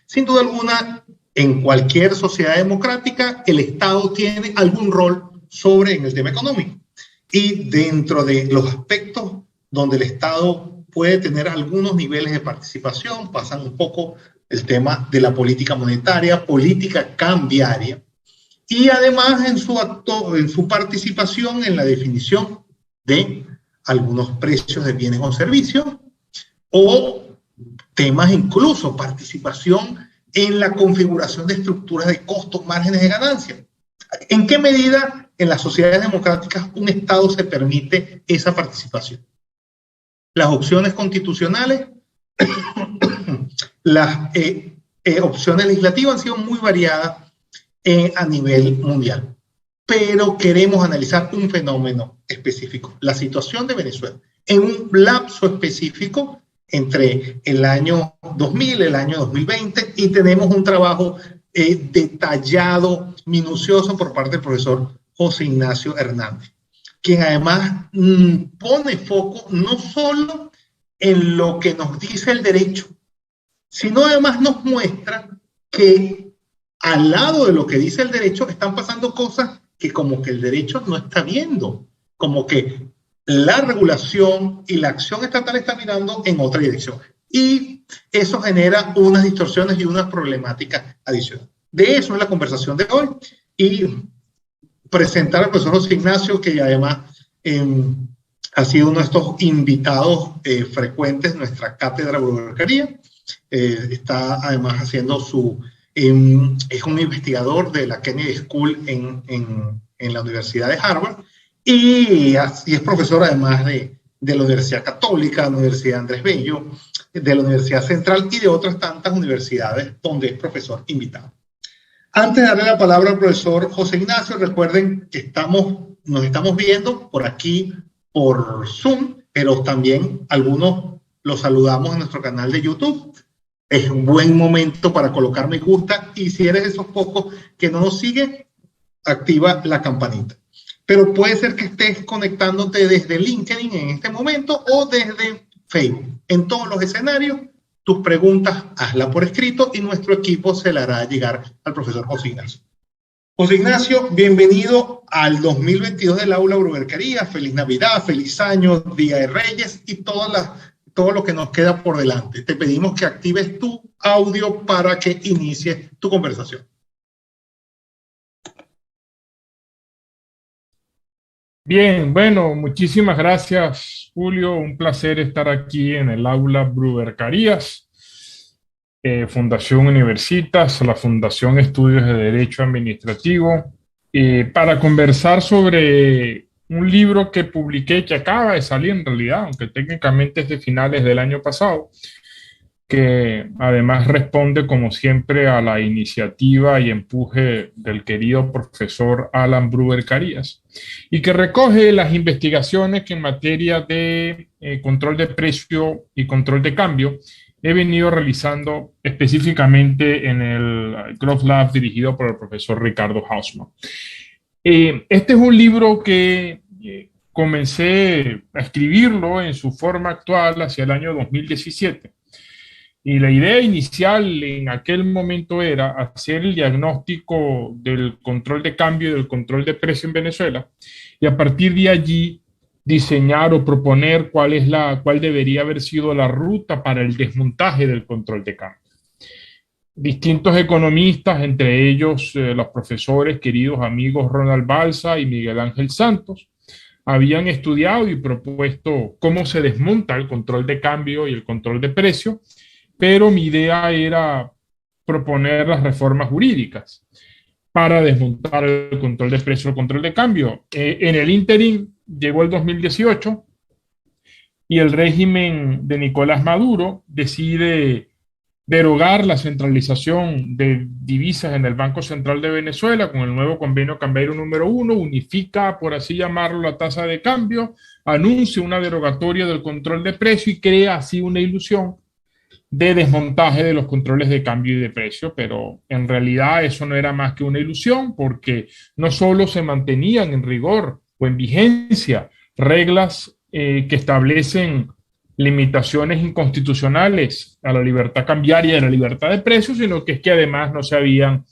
Sin duda alguna, en cualquier sociedad democrática, el Estado tiene algún rol en el tema económico. Y dentro de los aspectos donde el Estado puede tener algunos niveles de participación, pasan un poco el tema de la política monetaria, política cambiaria, y además en su participación en la definición de algunos precios de bienes o servicios, o temas incluso participación en la configuración de estructuras de costos, márgenes de ganancia. ¿En qué medida en las sociedades democráticas un Estado se permite esa participación? Las opciones constitucionales, las opciones legislativas han sido muy variadas a nivel mundial, pero queremos analizar un fenómeno específico, la situación de Venezuela, en un lapso específico entre el año 2000 y el año 2020, y tenemos un trabajo detallado, minucioso por parte del profesor José Ignacio Hernández, quien además pone foco no solo en lo que nos dice el derecho, sino además nos muestra que al lado de lo que dice el derecho están pasando cosas que como que el derecho no está viendo, como que la regulación y la acción estatal está mirando en otra dirección. Y eso genera unas distorsiones y unas problemáticas adicionales. De eso es la conversación de hoy. Y presentar al profesor José Ignacio, que además ha sido uno de estos invitados frecuentes en nuestra cátedra de Brujería. Está además haciendo es un investigador de la Kennedy School en la Universidad de Harvard, y es profesor además de la Universidad Católica, de la Universidad Andrés Bello, de la Universidad Central y de otras tantas universidades donde es profesor invitado. Antes de darle la palabra al profesor José Ignacio, recuerden que nos estamos viendo por aquí por Zoom, pero también algunos los saludamos en nuestro canal de YouTube. Es un buen momento para colocar me gusta, y si eres de esos pocos que no nos siguen, activa la campanita. Pero puede ser que estés conectándote desde LinkedIn en este momento o desde Facebook. En todos los escenarios, tus preguntas hazlas por escrito y nuestro equipo se la hará llegar al profesor José Ignacio. José Ignacio, bienvenido al 2022 del Aula Brujería. Feliz Navidad, feliz año, Día de Reyes y todo lo que nos queda por delante. Te pedimos que actives tu audio para que inicies tu conversación. Bien, bueno, muchísimas gracias, Julio. Un placer estar aquí en el Aula Brujerías, Fundación Universitas, la Fundación Estudios de Derecho Administrativo, para conversar sobre un libro que publiqué, que acaba de salir en realidad, aunque técnicamente es de finales del año pasado, que además responde, como siempre, a la iniciativa y empuje del querido profesor Alan Bruber Carías, y que recoge las investigaciones que en materia de control de precio y control de cambio he venido realizando específicamente en el Growth Lab dirigido por el profesor Ricardo Hausmann. Este es un libro que comencé a escribirlo en su forma actual hacia el año 2017. Y la idea inicial en aquel momento era hacer el diagnóstico del control de cambio y del control de precio en Venezuela, y a partir de allí diseñar o proponer cuál debería haber sido la ruta para el desmontaje del control de cambio. Distintos economistas, entre ellos los profesores queridos amigos Ronald Balsa y Miguel Ángel Santos, habían estudiado y propuesto cómo se desmonta el control de cambio y el control de precio, pero mi idea era proponer las reformas jurídicas para desmontar el control de precio y el control de cambio. En el ínterin llegó el 2018 y el régimen de Nicolás Maduro decide derogar la centralización de divisas en el Banco Central de Venezuela con el nuevo convenio cambiario número 1, unifica, por así llamarlo, la tasa de cambio, anuncia una derogatoria del control de precio y crea así una ilusión de desmontaje de los controles de cambio y de precio, pero en realidad eso no era más que una ilusión, porque no solo se mantenían en rigor o en vigencia reglas que establecen limitaciones inconstitucionales a la libertad cambiaria y a la libertad de precios, sino que es que además no se habían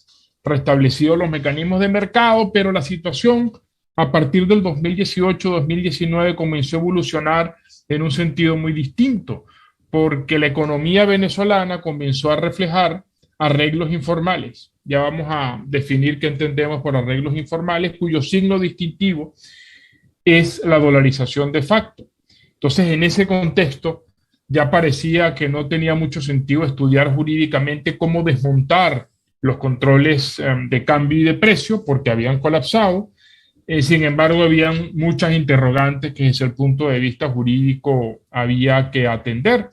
restablecido los mecanismos de mercado, pero la situación a partir del 2018-2019 comenzó a evolucionar en un sentido muy distinto, porque la economía venezolana comenzó a reflejar arreglos informales. Ya vamos a definir qué entendemos por arreglos informales, cuyo signo distintivo es la dolarización de facto. Entonces, en ese contexto, ya parecía que no tenía mucho sentido estudiar jurídicamente cómo desmontar los controles de cambio y de precio, porque habían colapsado. Sin embargo, habían muchas interrogantes que desde el punto de vista jurídico había que atender.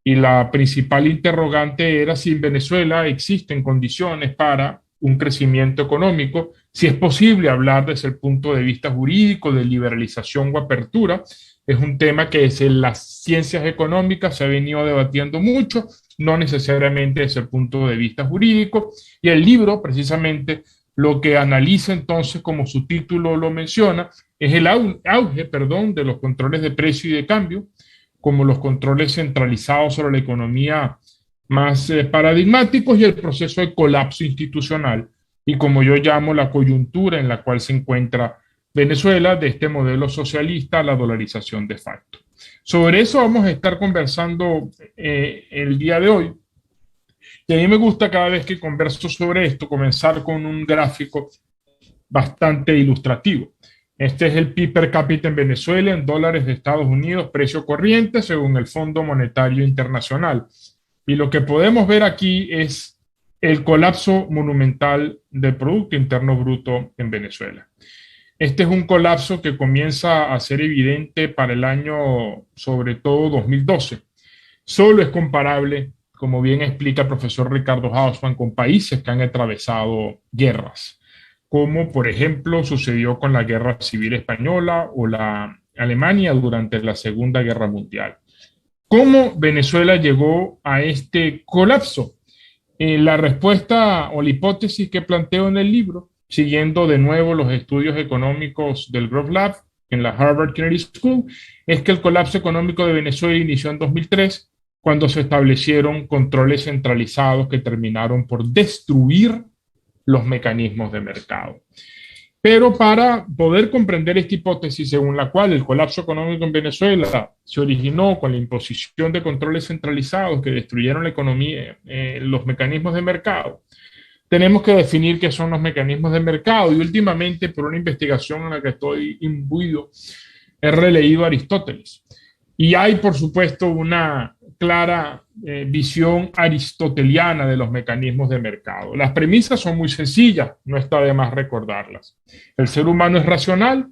Y la principal interrogante era si en Venezuela existen condiciones para un crecimiento económico, si es posible hablar desde el punto de vista jurídico de liberalización o apertura. Es un tema que desde las ciencias económicas se ha venido debatiendo mucho, no necesariamente desde el punto de vista jurídico. Y el libro, precisamente, lo que analiza entonces, como su título lo menciona, es el auge de los controles de precio y de cambio, como los controles centralizados sobre la economía más paradigmáticos y el proceso de colapso institucional, y como yo llamo la coyuntura en la cual se encuentra Venezuela de este modelo socialista a la dolarización de facto. Sobre eso vamos a estar conversando el día de hoy. Y a mí me gusta cada vez que converso sobre esto comenzar con un gráfico bastante ilustrativo. Este es el PIB per cápita en Venezuela en dólares de Estados Unidos, precio corriente según el Fondo Monetario Internacional. Y lo que podemos ver aquí es el colapso monumental del Producto Interno Bruto en Venezuela. Este es un colapso que comienza a ser evidente para el año, sobre todo 2012. Solo es comparable, como bien explica el profesor Ricardo Hausmann, con países que han atravesado guerras, como por ejemplo sucedió con la Guerra Civil Española o la Alemania durante la Segunda Guerra Mundial. ¿Cómo Venezuela llegó a este colapso? La respuesta o la hipótesis que planteo en el libro, siguiendo de nuevo los estudios económicos del Grove Lab en la Harvard Kennedy School, es que el colapso económico de Venezuela inició en 2003, cuando se establecieron controles centralizados que terminaron por destruir los mecanismos de mercado. Pero para poder comprender esta hipótesis según la cual el colapso económico en Venezuela se originó con la imposición de controles centralizados que destruyeron la economía, los mecanismos de mercado, tenemos que definir qué son los mecanismos de mercado. Y últimamente, por una investigación en la que estoy imbuido, he releído a Aristóteles. Y hay, por supuesto, una clara visión aristoteliana de los mecanismos de mercado. Las premisas son muy sencillas, no está de más recordarlas. El ser humano es racional,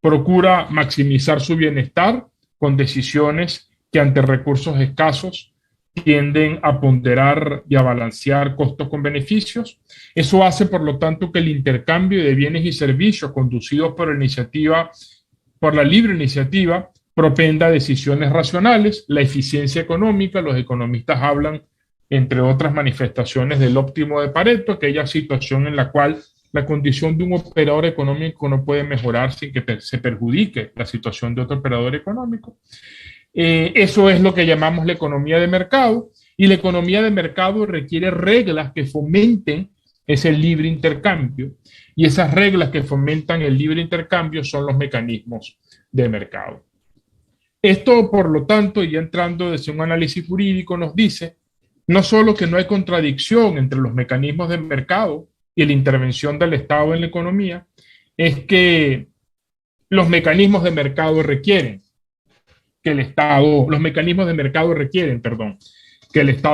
procura maximizar su bienestar con decisiones que ante recursos escasos tienden a ponderar y a balancear costos con beneficios. Eso hace, por lo tanto, que el intercambio de bienes y servicios conducidos por la libre iniciativa propenda a decisiones racionales. La eficiencia económica, los economistas hablan, entre otras manifestaciones, del óptimo de Pareto, aquella situación en la cual la condición de un operador económico no puede mejorar sin que se perjudique la situación de otro operador económico. Eso es lo que llamamos la economía de mercado, y la economía de mercado requiere reglas que fomenten ese libre intercambio, y esas reglas que fomentan el libre intercambio son los mecanismos de mercado. Esto, por lo tanto, y ya entrando desde un análisis jurídico, nos dice no solo que no hay contradicción entre los mecanismos de mercado y la intervención del Estado en la economía, es que los mecanismos de mercado requieren que el Estado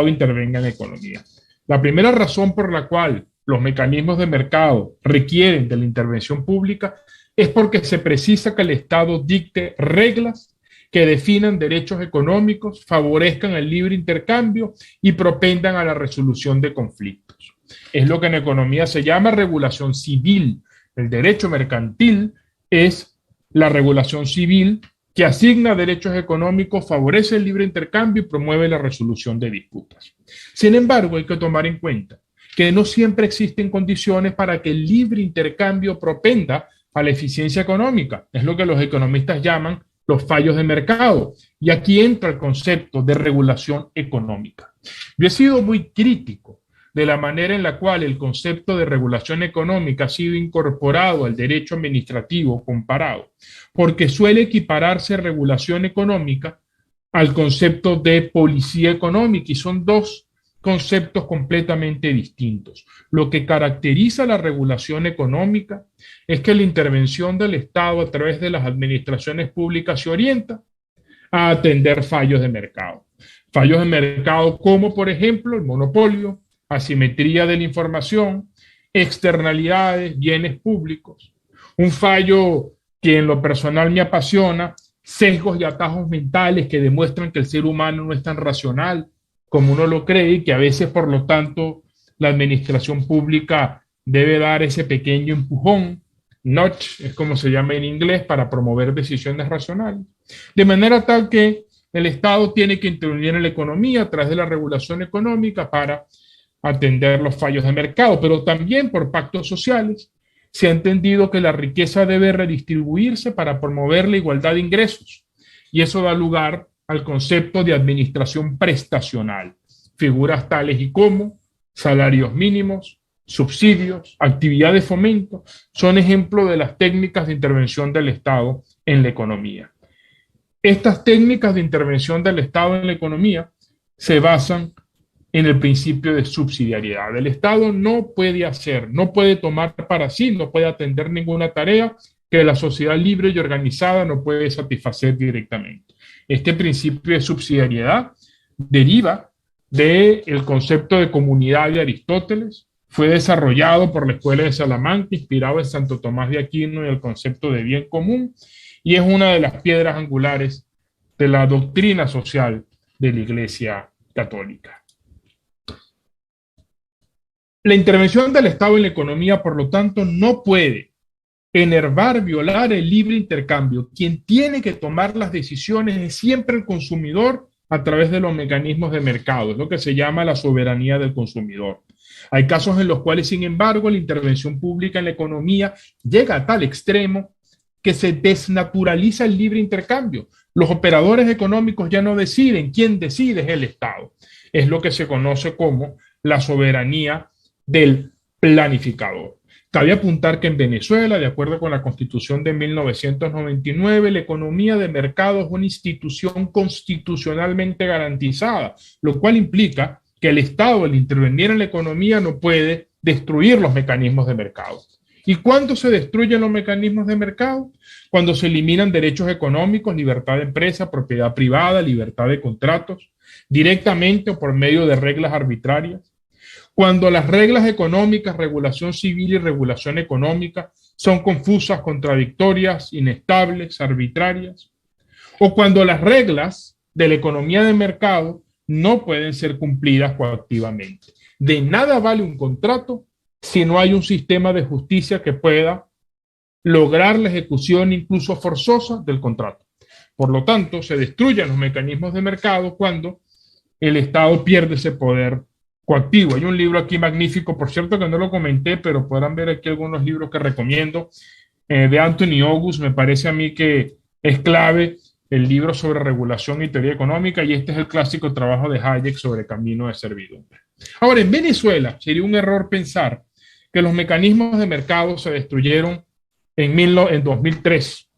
intervenga en la economía. La primera razón por la cual los mecanismos de mercado requieren de la intervención pública es porque se precisa que el Estado dicte reglas que definan derechos económicos, favorezcan el libre intercambio y propendan a la resolución de conflictos. Es lo que en economía se llama regulación civil. El derecho mercantil es la regulación civil que asigna derechos económicos, favorece el libre intercambio y promueve la resolución de disputas. Sin embargo, hay que tomar en cuenta que no siempre existen condiciones para que el libre intercambio propenda a la eficiencia económica. Es lo que los economistas llaman los fallos de mercado. Y aquí entra el concepto de regulación económica. Yo he sido muy crítico de la manera en la cual el concepto de regulación económica ha sido incorporado al derecho administrativo comparado, porque suele equipararse regulación económica al concepto de policía económica, y son dos conceptos completamente distintos. Lo que caracteriza la regulación económica es que la intervención del Estado a través de las administraciones públicas se orienta a atender fallos de mercado. Fallos de mercado como, por ejemplo, el monopolio, asimetría de la información, externalidades, bienes públicos. Un fallo que en lo personal me apasiona, sesgos y atajos mentales que demuestran que el ser humano no es tan racional como uno lo cree y que a veces, por lo tanto, la administración pública debe dar ese pequeño empujón, nudge, es como se llama en inglés, para promover decisiones racionales. De manera tal que el Estado tiene que intervenir en la economía a través de la regulación económica para atender los fallos de mercado, pero también por pactos sociales se ha entendido que la riqueza debe redistribuirse para promover la igualdad de ingresos, y eso da lugar al concepto de administración prestacional. Figuras tales y como salarios mínimos, subsidios, actividad de fomento, son ejemplos de las técnicas de intervención del Estado en la economía. Estas técnicas de intervención del Estado en la economía se basan en el principio de subsidiariedad. El Estado no puede hacer, no puede tomar para sí, no puede atender ninguna tarea que la sociedad libre y organizada no puede satisfacer directamente. Este principio de subsidiariedad deriva del concepto de comunidad de Aristóteles, fue desarrollado por la Escuela de Salamanca, inspirado en Santo Tomás de Aquino y el concepto de bien común, y es una de las piedras angulares de la doctrina social de la Iglesia Católica. La intervención del Estado en la economía, por lo tanto, no puede enervar, violar el libre intercambio. Quien tiene que tomar las decisiones es siempre el consumidor a través de los mecanismos de mercado, es lo que se llama la soberanía del consumidor. Hay casos en los cuales, sin embargo, la intervención pública en la economía llega a tal extremo que se desnaturaliza el libre intercambio. Los operadores económicos ya no deciden, quien decide es el Estado. Es lo que se conoce como la soberanía del planificador. Cabe apuntar que en Venezuela, de acuerdo con la Constitución de 1999, la economía de mercado es una institución constitucionalmente garantizada, lo cual implica que el Estado, al intervenir en la economía, no puede destruir los mecanismos de mercado. ¿Y cuándo se destruyen los mecanismos de mercado? Cuando se eliminan derechos económicos, libertad de empresa, propiedad privada, libertad de contratos, directamente o por medio de reglas arbitrarias. Cuando las reglas económicas, regulación civil y regulación económica son confusas, contradictorias, inestables, arbitrarias. O cuando las reglas de la economía de mercado no pueden ser cumplidas coactivamente. De nada vale un contrato si no hay un sistema de justicia que pueda lograr la ejecución incluso forzosa del contrato. Por lo tanto, se destruyen los mecanismos de mercado cuando el Estado pierde ese poder coactivo. Hay un libro aquí magnífico, por cierto que no lo comenté, pero podrán ver aquí algunos libros que recomiendo, de Anthony August. Me parece a mí que es clave el libro sobre regulación y teoría económica, y este es el clásico trabajo de Hayek sobre camino de servidumbre. Ahora, en Venezuela sería un error pensar que los mecanismos de mercado se destruyeron en 2003,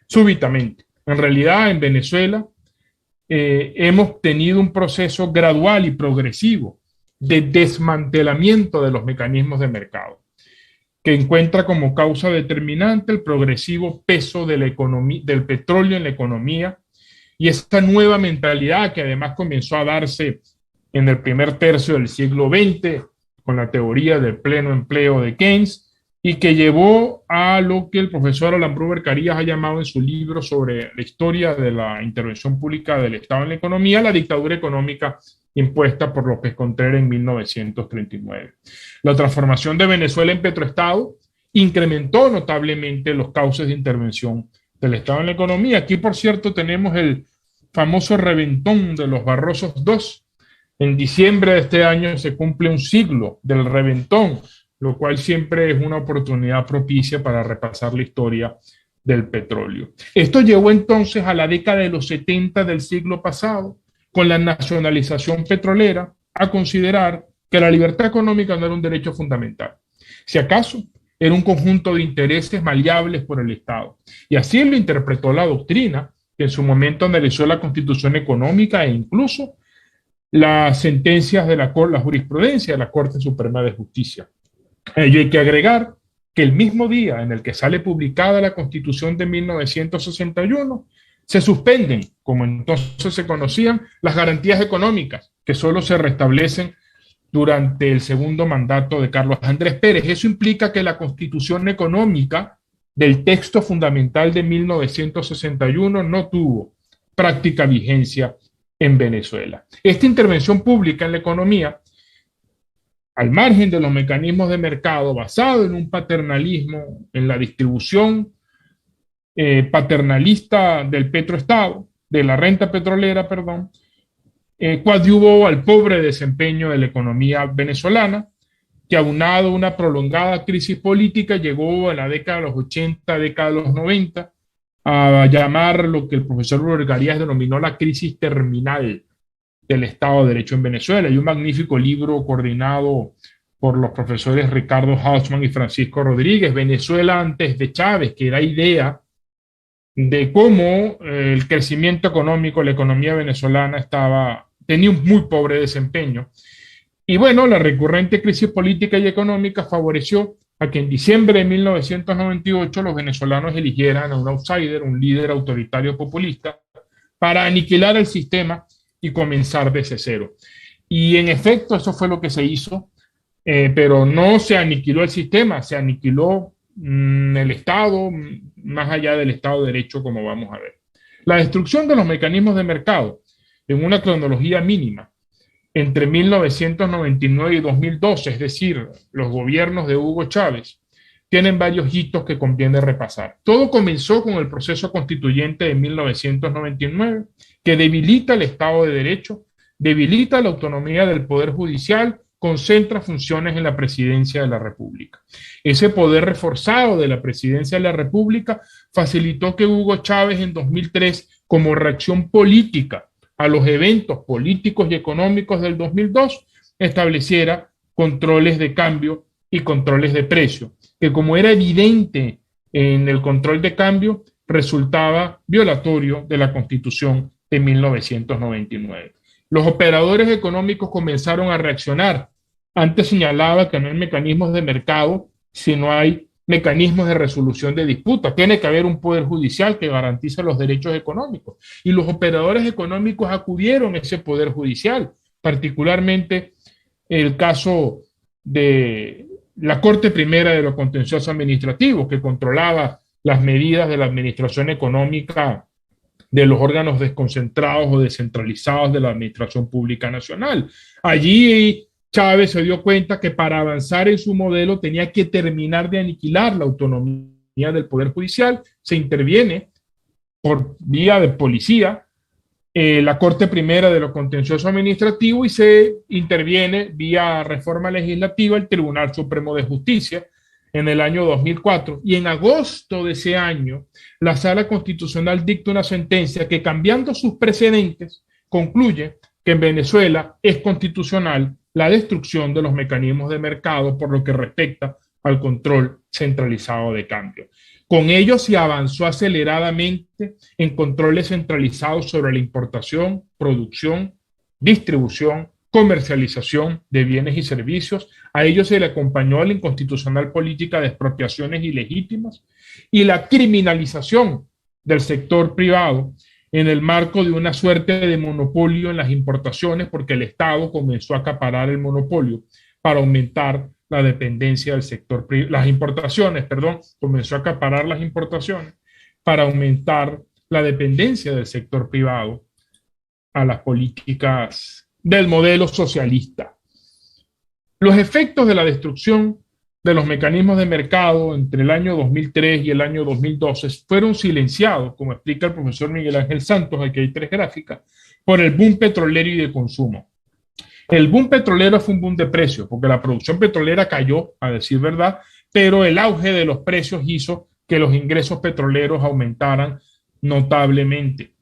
súbitamente. En realidad, en Venezuela hemos tenido un proceso gradual y progresivo de desmantelamiento de los mecanismos de mercado, que encuentra como causa determinante el progresivo peso de la economía, del petróleo en la economía, y esta nueva mentalidad que además comenzó a darse en el primer tercio del siglo XX con la teoría del pleno empleo de Keynes, y que llevó a lo que el profesor Alan Bruber Carías ha llamado en su libro sobre la historia de la intervención pública del Estado en la economía, la dictadura económica impuesta por López Contreras en 1939. La transformación de Venezuela en petroestado incrementó notablemente los cauces de intervención del Estado en la economía. Aquí, por cierto, tenemos el famoso reventón de los Barrosos II. En diciembre de este año se cumple un siglo del reventón, lo cual siempre es una oportunidad propicia para repasar la historia del petróleo. Esto llevó entonces a la década de los 70 del siglo pasado, con la nacionalización petrolera, a considerar que la libertad económica no era un derecho fundamental. Si acaso, era un conjunto de intereses maleables por el Estado. Y así lo interpretó la doctrina, que en su momento analizó la Constitución económica e incluso las sentencias de la jurisprudencia de la Corte Suprema de Justicia. A ello hay que agregar que el mismo día en el que sale publicada la Constitución de 1961, se suspenden, como entonces se conocían, las garantías económicas, que solo se restablecen durante el segundo mandato de Carlos Andrés Pérez. Eso implica que la Constitución económica del texto fundamental de 1961 no tuvo práctica vigencia en Venezuela. Esta intervención pública en la economía, al margen de los mecanismos de mercado, basado en un paternalismo, en la distribución paternalista del petroestado, de la renta petrolera, perdón, coadyuvó al pobre desempeño de la economía venezolana, que aunado a una prolongada crisis política, llegó en la década de los 80, década de los 90, a llamar lo que el profesor Bruguerías denominó la crisis terminal del Estado de Derecho en Venezuela. Hay un magnífico libro coordinado por los profesores Ricardo Hausmann y Francisco Rodríguez, Venezuela antes de Chávez, que da idea de cómo el crecimiento económico, la economía venezolana tenía un muy pobre desempeño. Y bueno, la recurrente crisis política y económica favoreció a que en diciembre de 1998 los venezolanos eligieran a un outsider, un líder autoritario populista, para aniquilar el sistema y comenzar desde cero. Y en efecto, eso fue lo que se hizo, pero no se aniquiló el sistema, se aniquiló el Estado, más allá del Estado de Derecho, como vamos a ver. La destrucción de los mecanismos de mercado en una cronología mínima entre 1999 y 2012, es decir, los gobiernos de Hugo Chávez, tienen varios hitos que conviene repasar. Todo comenzó con el proceso constituyente de 1999, que debilita el Estado de Derecho, debilita la autonomía del Poder Judicial, concentra funciones en la Presidencia de la República. Ese poder reforzado de la Presidencia de la República facilitó que Hugo Chávez en 2003, como reacción política a los eventos políticos y económicos del 2002, estableciera controles de cambio y controles de precio, que como era evidente en el control de cambio, resultaba violatorio de la Constitución de 1999. Los operadores económicos comenzaron a reaccionar. Antes señalaba que no hay mecanismos de mercado si no hay mecanismos de resolución de disputas. Tiene que haber un poder judicial que garantice los derechos económicos. Y los operadores económicos acudieron a ese poder judicial, particularmente el caso de la Corte Primera de lo Contencioso Administrativo, que controlaba las medidas de la administración económica de los órganos desconcentrados o descentralizados de la Administración Pública Nacional. Allí Chávez se dio cuenta que para avanzar en su modelo tenía que terminar de aniquilar la autonomía del Poder Judicial. Se interviene por vía de policía la Corte Primera de lo Contencioso Administrativo y se interviene vía reforma legislativa el Tribunal Supremo de Justicia en el año 2004. Y en agosto de ese año, la Sala Constitucional dicta una sentencia que, cambiando sus precedentes, concluye que en Venezuela es constitucional la destrucción de los mecanismos de mercado por lo que respecta al control centralizado de cambio. Con ello se avanzó aceleradamente en controles centralizados sobre la importación, producción, distribución, comercialización de bienes y servicios. A ello se le acompañó la inconstitucional política de expropiaciones ilegítimas y la criminalización del sector privado en el marco de una suerte de monopolio en las importaciones, porque el Estado comenzó a acaparar el monopolio para aumentar la dependencia del sector privado. Las importaciones, perdón, comenzó a acaparar las importaciones para aumentar la dependencia del sector privado a las políticas del modelo socialista. Los efectos de la destrucción de los mecanismos de mercado entre el año 2003 y el año 2012 fueron silenciados, como explica el profesor Miguel Ángel Santos, aquí hay 3 gráficas, por el boom petrolero y de consumo. El boom petrolero fue un boom de precios, porque la producción petrolera cayó, a decir verdad, pero el auge de los precios hizo que los ingresos petroleros aumentaran notablemente.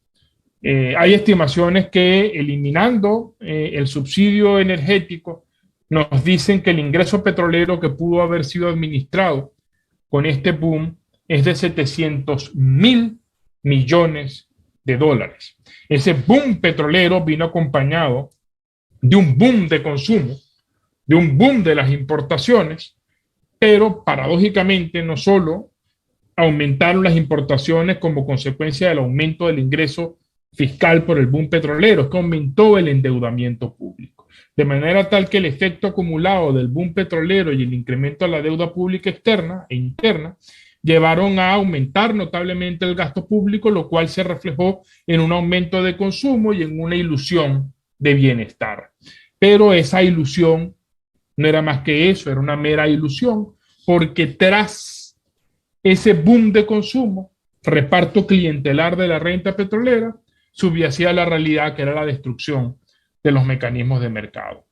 Hay estimaciones que eliminando el subsidio energético nos dicen que el ingreso petrolero que pudo haber sido administrado con este boom es de 700.000 millones de dólares. Ese boom petrolero vino acompañado de un boom de consumo, de un boom de las importaciones, pero paradójicamente no solo aumentaron las importaciones como consecuencia del aumento del ingreso fiscal por el boom petrolero, es que aumentó el endeudamiento público. De manera tal que el efecto acumulado del boom petrolero y el incremento de la deuda pública externa e interna llevaron a aumentar notablemente el gasto público, lo cual se reflejó en un aumento de consumo y en una ilusión de bienestar. Pero esa ilusión no era más que eso, era una mera ilusión, porque tras ese boom de consumo, reparto clientelar de la renta petrolera, subyacía la realidad que era la destrucción de los mecanismos de mercado.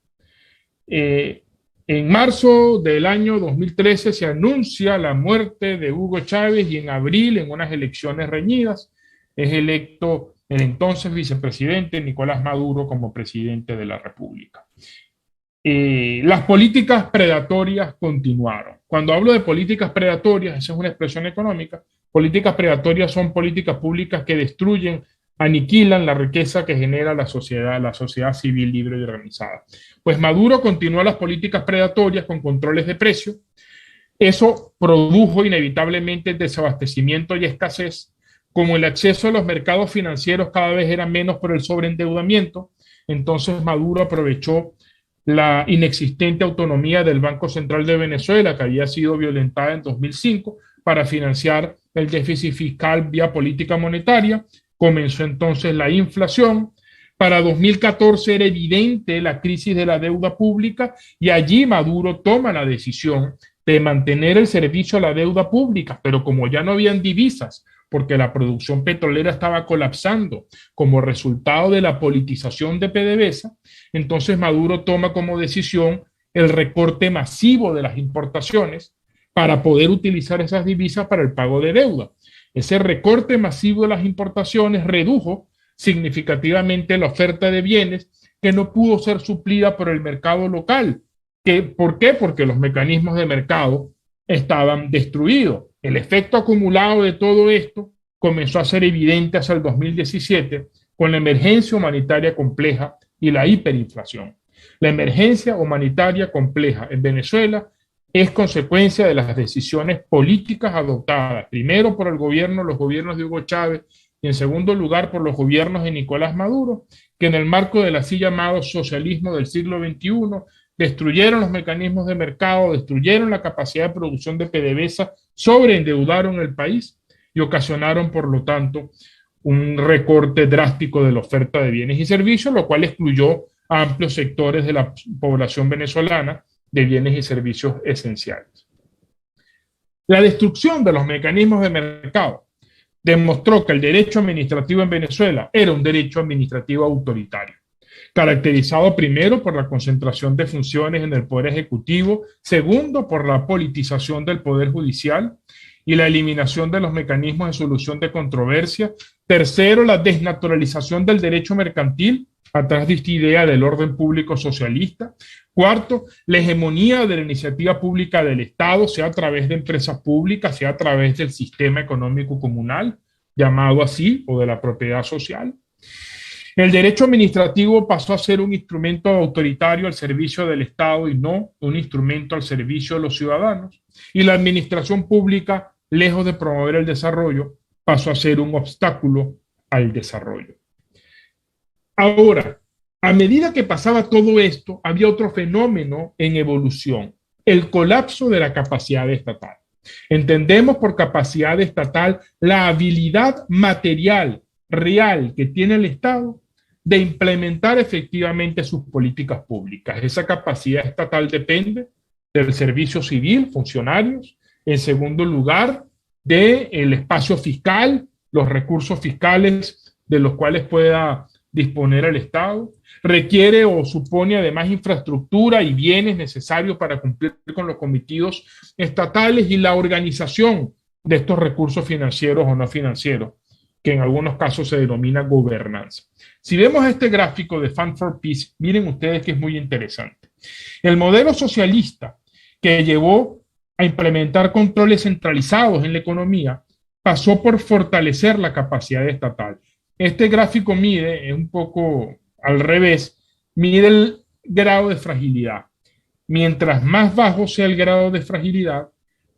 En marzo del año 2013 se anuncia la muerte de Hugo Chávez y en abril, en unas elecciones reñidas, es electo el entonces vicepresidente Nicolás Maduro como presidente de la República. Las políticas predatorias continuaron. Cuando hablo de políticas predatorias, esa es una expresión económica, políticas predatorias son políticas públicas que destruyen, aniquilan la riqueza que genera la sociedad civil libre y organizada. Pues Maduro continuó las políticas predatorias con controles de precio. Eso produjo inevitablemente desabastecimiento y escasez. Como el acceso a los mercados financieros cada vez era menos por el sobreendeudamiento, entonces Maduro aprovechó la inexistente autonomía del Banco Central de Venezuela, que había sido violentada en 2005, para financiar el déficit fiscal vía política monetaria. Comenzó entonces la inflación. Para 2014 era evidente la crisis de la deuda pública y allí Maduro toma la decisión de mantener el servicio a la deuda pública, pero como ya no habían divisas, porque la producción petrolera estaba colapsando como resultado de la politización de PDVSA, entonces Maduro toma como decisión el recorte masivo de las importaciones para poder utilizar esas divisas para el pago de deuda. Ese recorte masivo de las importaciones redujo significativamente la oferta de bienes que no pudo ser suplida por el mercado local. ¿Por qué? Porque los mecanismos de mercado estaban destruidos. El efecto acumulado de todo esto comenzó a ser evidente hacia el 2017 con la emergencia humanitaria compleja y la hiperinflación. La emergencia humanitaria compleja en Venezuela es consecuencia de las decisiones políticas adoptadas, primero por los gobiernos de Hugo Chávez, y en segundo lugar por los gobiernos de Nicolás Maduro, que en el marco del así llamado socialismo del siglo XXI destruyeron los mecanismos de mercado, destruyeron la capacidad de producción de PDVSA, sobreendeudaron el país y ocasionaron, por lo tanto, un recorte drástico de la oferta de bienes y servicios, lo cual excluyó a amplios sectores de la población venezolana de bienes y servicios esenciales. La destrucción de los mecanismos de mercado demostró que el derecho administrativo en Venezuela era un derecho administrativo autoritario, caracterizado primero por la concentración de funciones en el Poder Ejecutivo, segundo por la politización del Poder Judicial y la eliminación de los mecanismos de solución de controversia, tercero, la desnaturalización del derecho mercantil a través de esta idea del orden público socialista, cuarto, la hegemonía de la iniciativa pública del Estado, sea a través de empresas públicas, sea a través del sistema económico comunal, llamado así, o de la propiedad social. El derecho administrativo pasó a ser un instrumento autoritario al servicio del Estado y no un instrumento al servicio de los ciudadanos. Y la administración pública, lejos de promover el desarrollo, pasó a ser un obstáculo al desarrollo. Ahora, a medida que pasaba todo esto, había otro fenómeno en evolución, el colapso de la capacidad estatal. Entendemos por capacidad estatal la habilidad material, real que tiene el Estado de implementar efectivamente sus políticas públicas. Esa capacidad estatal depende del servicio civil, funcionarios, en segundo lugar, del espacio fiscal, los recursos fiscales de los cuales pueda disponer el Estado, requiere o supone además infraestructura y bienes necesarios para cumplir con los cometidos estatales y la organización de estos recursos financieros o no financieros, que en algunos casos se denomina gobernanza. Si vemos este gráfico de Fund for Peace, miren ustedes que es muy interesante. El modelo socialista que llevó a implementar controles centralizados en la economía pasó por fortalecer la capacidad estatal. Este gráfico mide, es un poco al revés, mide el grado de fragilidad. Mientras más bajo sea el grado de fragilidad,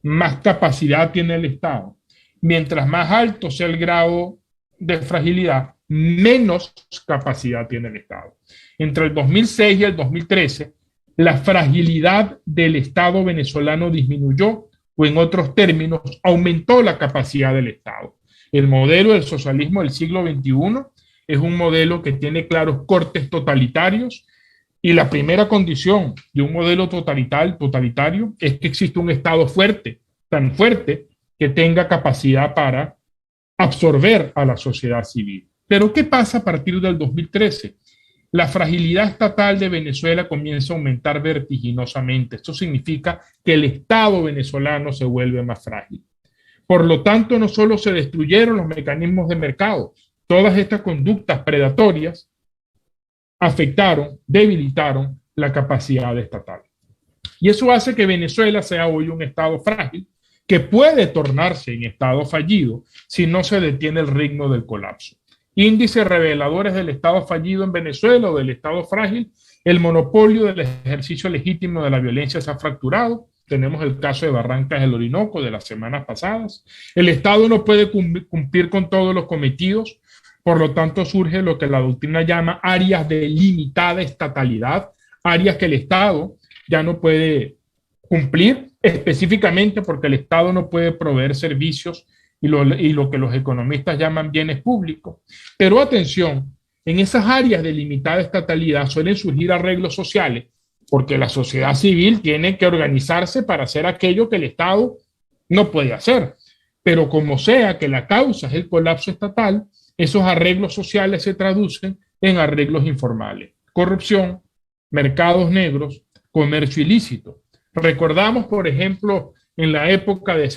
más capacidad tiene el Estado. Mientras más alto sea el grado de fragilidad, menos capacidad tiene el Estado. Entre el 2006 y el 2013, la fragilidad del Estado venezolano disminuyó, o en otros términos, aumentó la capacidad del Estado. El modelo del socialismo del siglo XXI es un modelo que tiene claros cortes totalitarios, y la primera condición de un modelo totalitario es que existe un Estado fuerte, tan fuerte que tenga capacidad para absorber a la sociedad civil. Pero ¿qué pasa a partir del 2013? La fragilidad estatal de Venezuela comienza a aumentar vertiginosamente. Esto significa que el Estado venezolano se vuelve más frágil. Por lo tanto, no solo se destruyeron los mecanismos de mercado, todas estas conductas predatorias afectaron, debilitaron la capacidad estatal. Y eso hace que Venezuela sea hoy un Estado frágil que puede tornarse en Estado fallido si no se detiene el ritmo del colapso. Índices reveladores del Estado fallido en Venezuela o del Estado frágil: el monopolio del ejercicio legítimo de la violencia se ha fracturado. Tenemos el caso de Barrancas del Orinoco de las semanas pasadas. El Estado no puede cumplir con todos los cometidos, por lo tanto surge lo que la doctrina llama áreas de limitada estatalidad, áreas que el Estado ya no puede cumplir, específicamente porque el Estado no puede proveer servicios y lo que los economistas llaman bienes públicos. Pero atención, en esas áreas de limitada estatalidad suelen surgir arreglos sociales, porque la sociedad civil tiene que organizarse para hacer aquello que el Estado no puede hacer. Pero como sea que la causa es el colapso estatal, esos arreglos sociales se traducen en arreglos informales: corrupción, mercados negros, comercio ilícito. Recordamos, por ejemplo, en la época de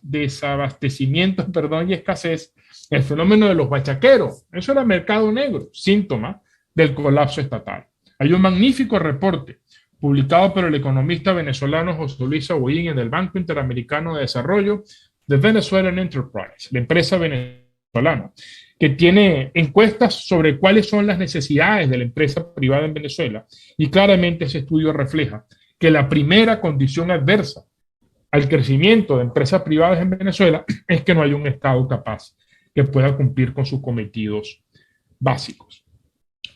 desabastecimiento y escasez, el fenómeno de los bachaqueros. Eso era mercado negro, síntoma del colapso estatal. Hay un magnífico reporte publicado por el economista venezolano José Luis Aboyín en el Banco Interamericano de Desarrollo, The Venezuelan Enterprise, la empresa venezolana, que tiene encuestas sobre cuáles son las necesidades de la empresa privada en Venezuela, y claramente ese estudio refleja que la primera condición adversa al crecimiento de empresas privadas en Venezuela es que no hay un Estado capaz que pueda cumplir con sus cometidos básicos.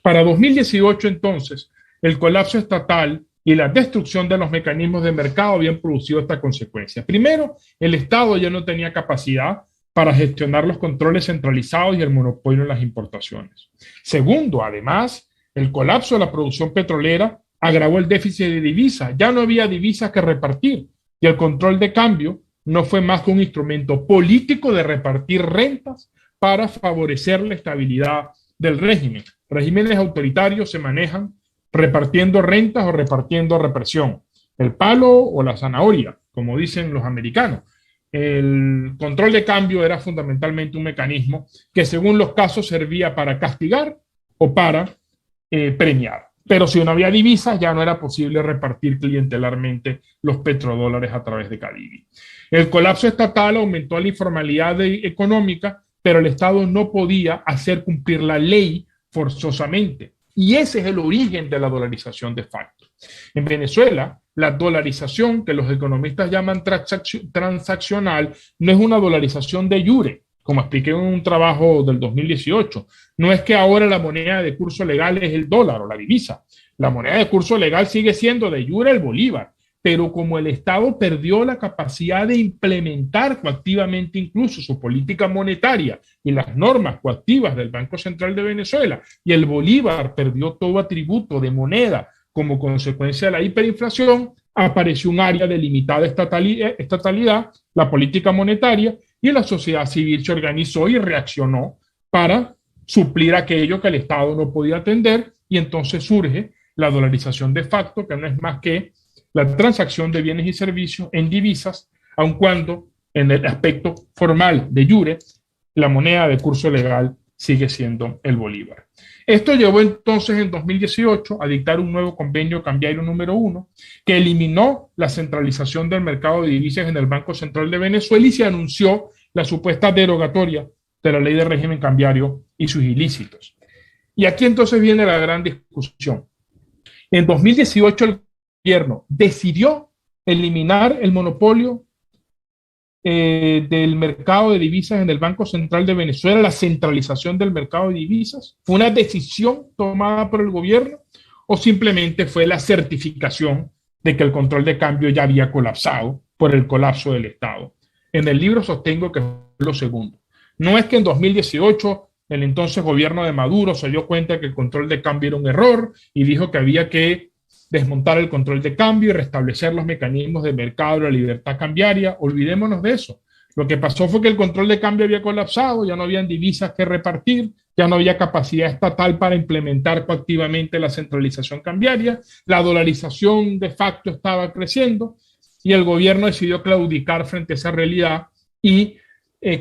Para 2018, entonces, el colapso estatal y la destrucción de los mecanismos de mercado habían producido esta consecuencia. Primero, el Estado ya no tenía capacidad para gestionar los controles centralizados y el monopolio en las importaciones. Segundo, además, el colapso de la producción petrolera agravó el déficit de divisas. Ya no había divisas que repartir y el control de cambio no fue más que un instrumento político de repartir rentas para favorecer la estabilidad del régimen. Regímenes autoritarios se manejan repartiendo rentas o repartiendo represión. El palo o la zanahoria, como dicen los americanos. El control de cambio era fundamentalmente un mecanismo que, según los casos, servía para castigar o para premiar. Pero si no había divisas, ya no era posible repartir clientelarmente los petrodólares a través de Cadivi. El colapso estatal aumentó la informalidad económica, pero el Estado no podía hacer cumplir la ley forzosamente. Y ese es el origen de la dolarización de facto. En Venezuela, la dolarización, que los economistas llaman transaccional, no es una dolarización de jure, como expliqué en un trabajo del 2018. No es que ahora la moneda de curso legal es el dólar o la divisa. La moneda de curso legal sigue siendo de jure el bolívar, pero como el Estado perdió la capacidad de implementar coactivamente incluso su política monetaria y las normas coactivas del Banco Central de Venezuela, y el bolívar perdió todo atributo de moneda como consecuencia de la hiperinflación, apareció un área de limitada estatalidad, la política monetaria, y la sociedad civil se organizó y reaccionó para suplir aquello que el Estado no podía atender, y entonces surge la dolarización de facto, que no es más que la transacción de bienes y servicios en divisas aun cuando en el aspecto formal de jure, la moneda de curso legal sigue siendo el bolívar. Esto llevó entonces en 2018 a dictar un nuevo convenio cambiario número 1 que eliminó la centralización del mercado de divisas en el Banco Central de Venezuela y se anunció la supuesta derogatoria de la ley de régimen cambiario y sus ilícitos. Y aquí entonces viene la gran discusión. En 2018 el gobierno decidió eliminar el monopolio del mercado de divisas en el Banco Central de Venezuela, la centralización del mercado de divisas. ¿Fue una decisión tomada por el gobierno o simplemente fue la certificación de que el control de cambio ya había colapsado por el colapso del Estado? En el libro sostengo que fue lo segundo. No es que en 2018 el entonces gobierno de Maduro se dio cuenta que el control de cambio era un error y dijo que había que desmontar el control de cambio y restablecer los mecanismos de mercado y la libertad cambiaria. Olvidémonos de eso. Lo que pasó fue que el control de cambio había colapsado, ya no habían divisas que repartir, ya no había capacidad estatal para implementar coactivamente la centralización cambiaria, la dolarización de facto estaba creciendo y el gobierno decidió claudicar frente a esa realidad y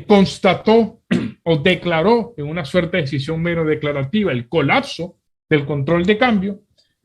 constató o declaró en una suerte de decisión mero declarativa el colapso del control de cambio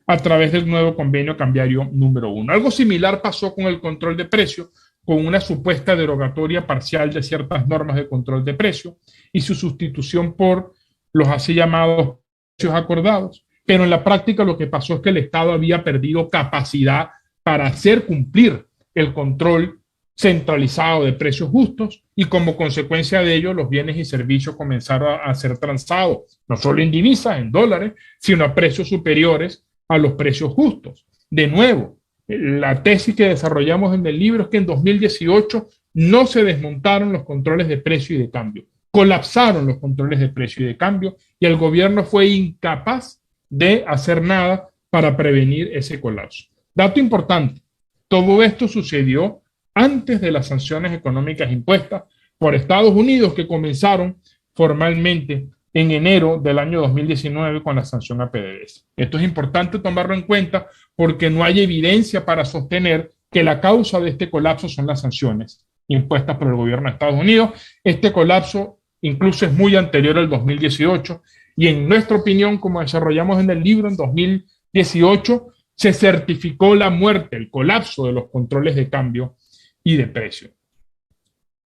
a través del nuevo convenio cambiario número 1. Algo similar pasó con el control de precios, con una supuesta derogatoria parcial de ciertas normas de control de precios y su sustitución por los así llamados precios acordados. Pero en la práctica lo que pasó es que el Estado había perdido capacidad para hacer cumplir el control centralizado de precios justos y como consecuencia de ello los bienes y servicios comenzaron a ser transados, no solo en divisas, en dólares, sino a precios superiores a los precios justos. De nuevo, la tesis que desarrollamos en el libro es que en 2018 no se desmontaron los controles de precio y de cambio, colapsaron los controles de precio y de cambio y el gobierno fue incapaz de hacer nada para prevenir ese colapso. Dato importante, todo esto sucedió antes de las sanciones económicas impuestas por Estados Unidos que comenzaron formalmente en enero del año 2019 con la sanción a PDVSA. Esto es importante tomarlo en cuenta porque no hay evidencia para sostener que la causa de este colapso son las sanciones impuestas por el gobierno de Estados Unidos. Este colapso incluso es muy anterior al 2018 y en nuestra opinión, como desarrollamos en el libro, en 2018 se certificó la muerte, el colapso de los controles de cambio y de precio.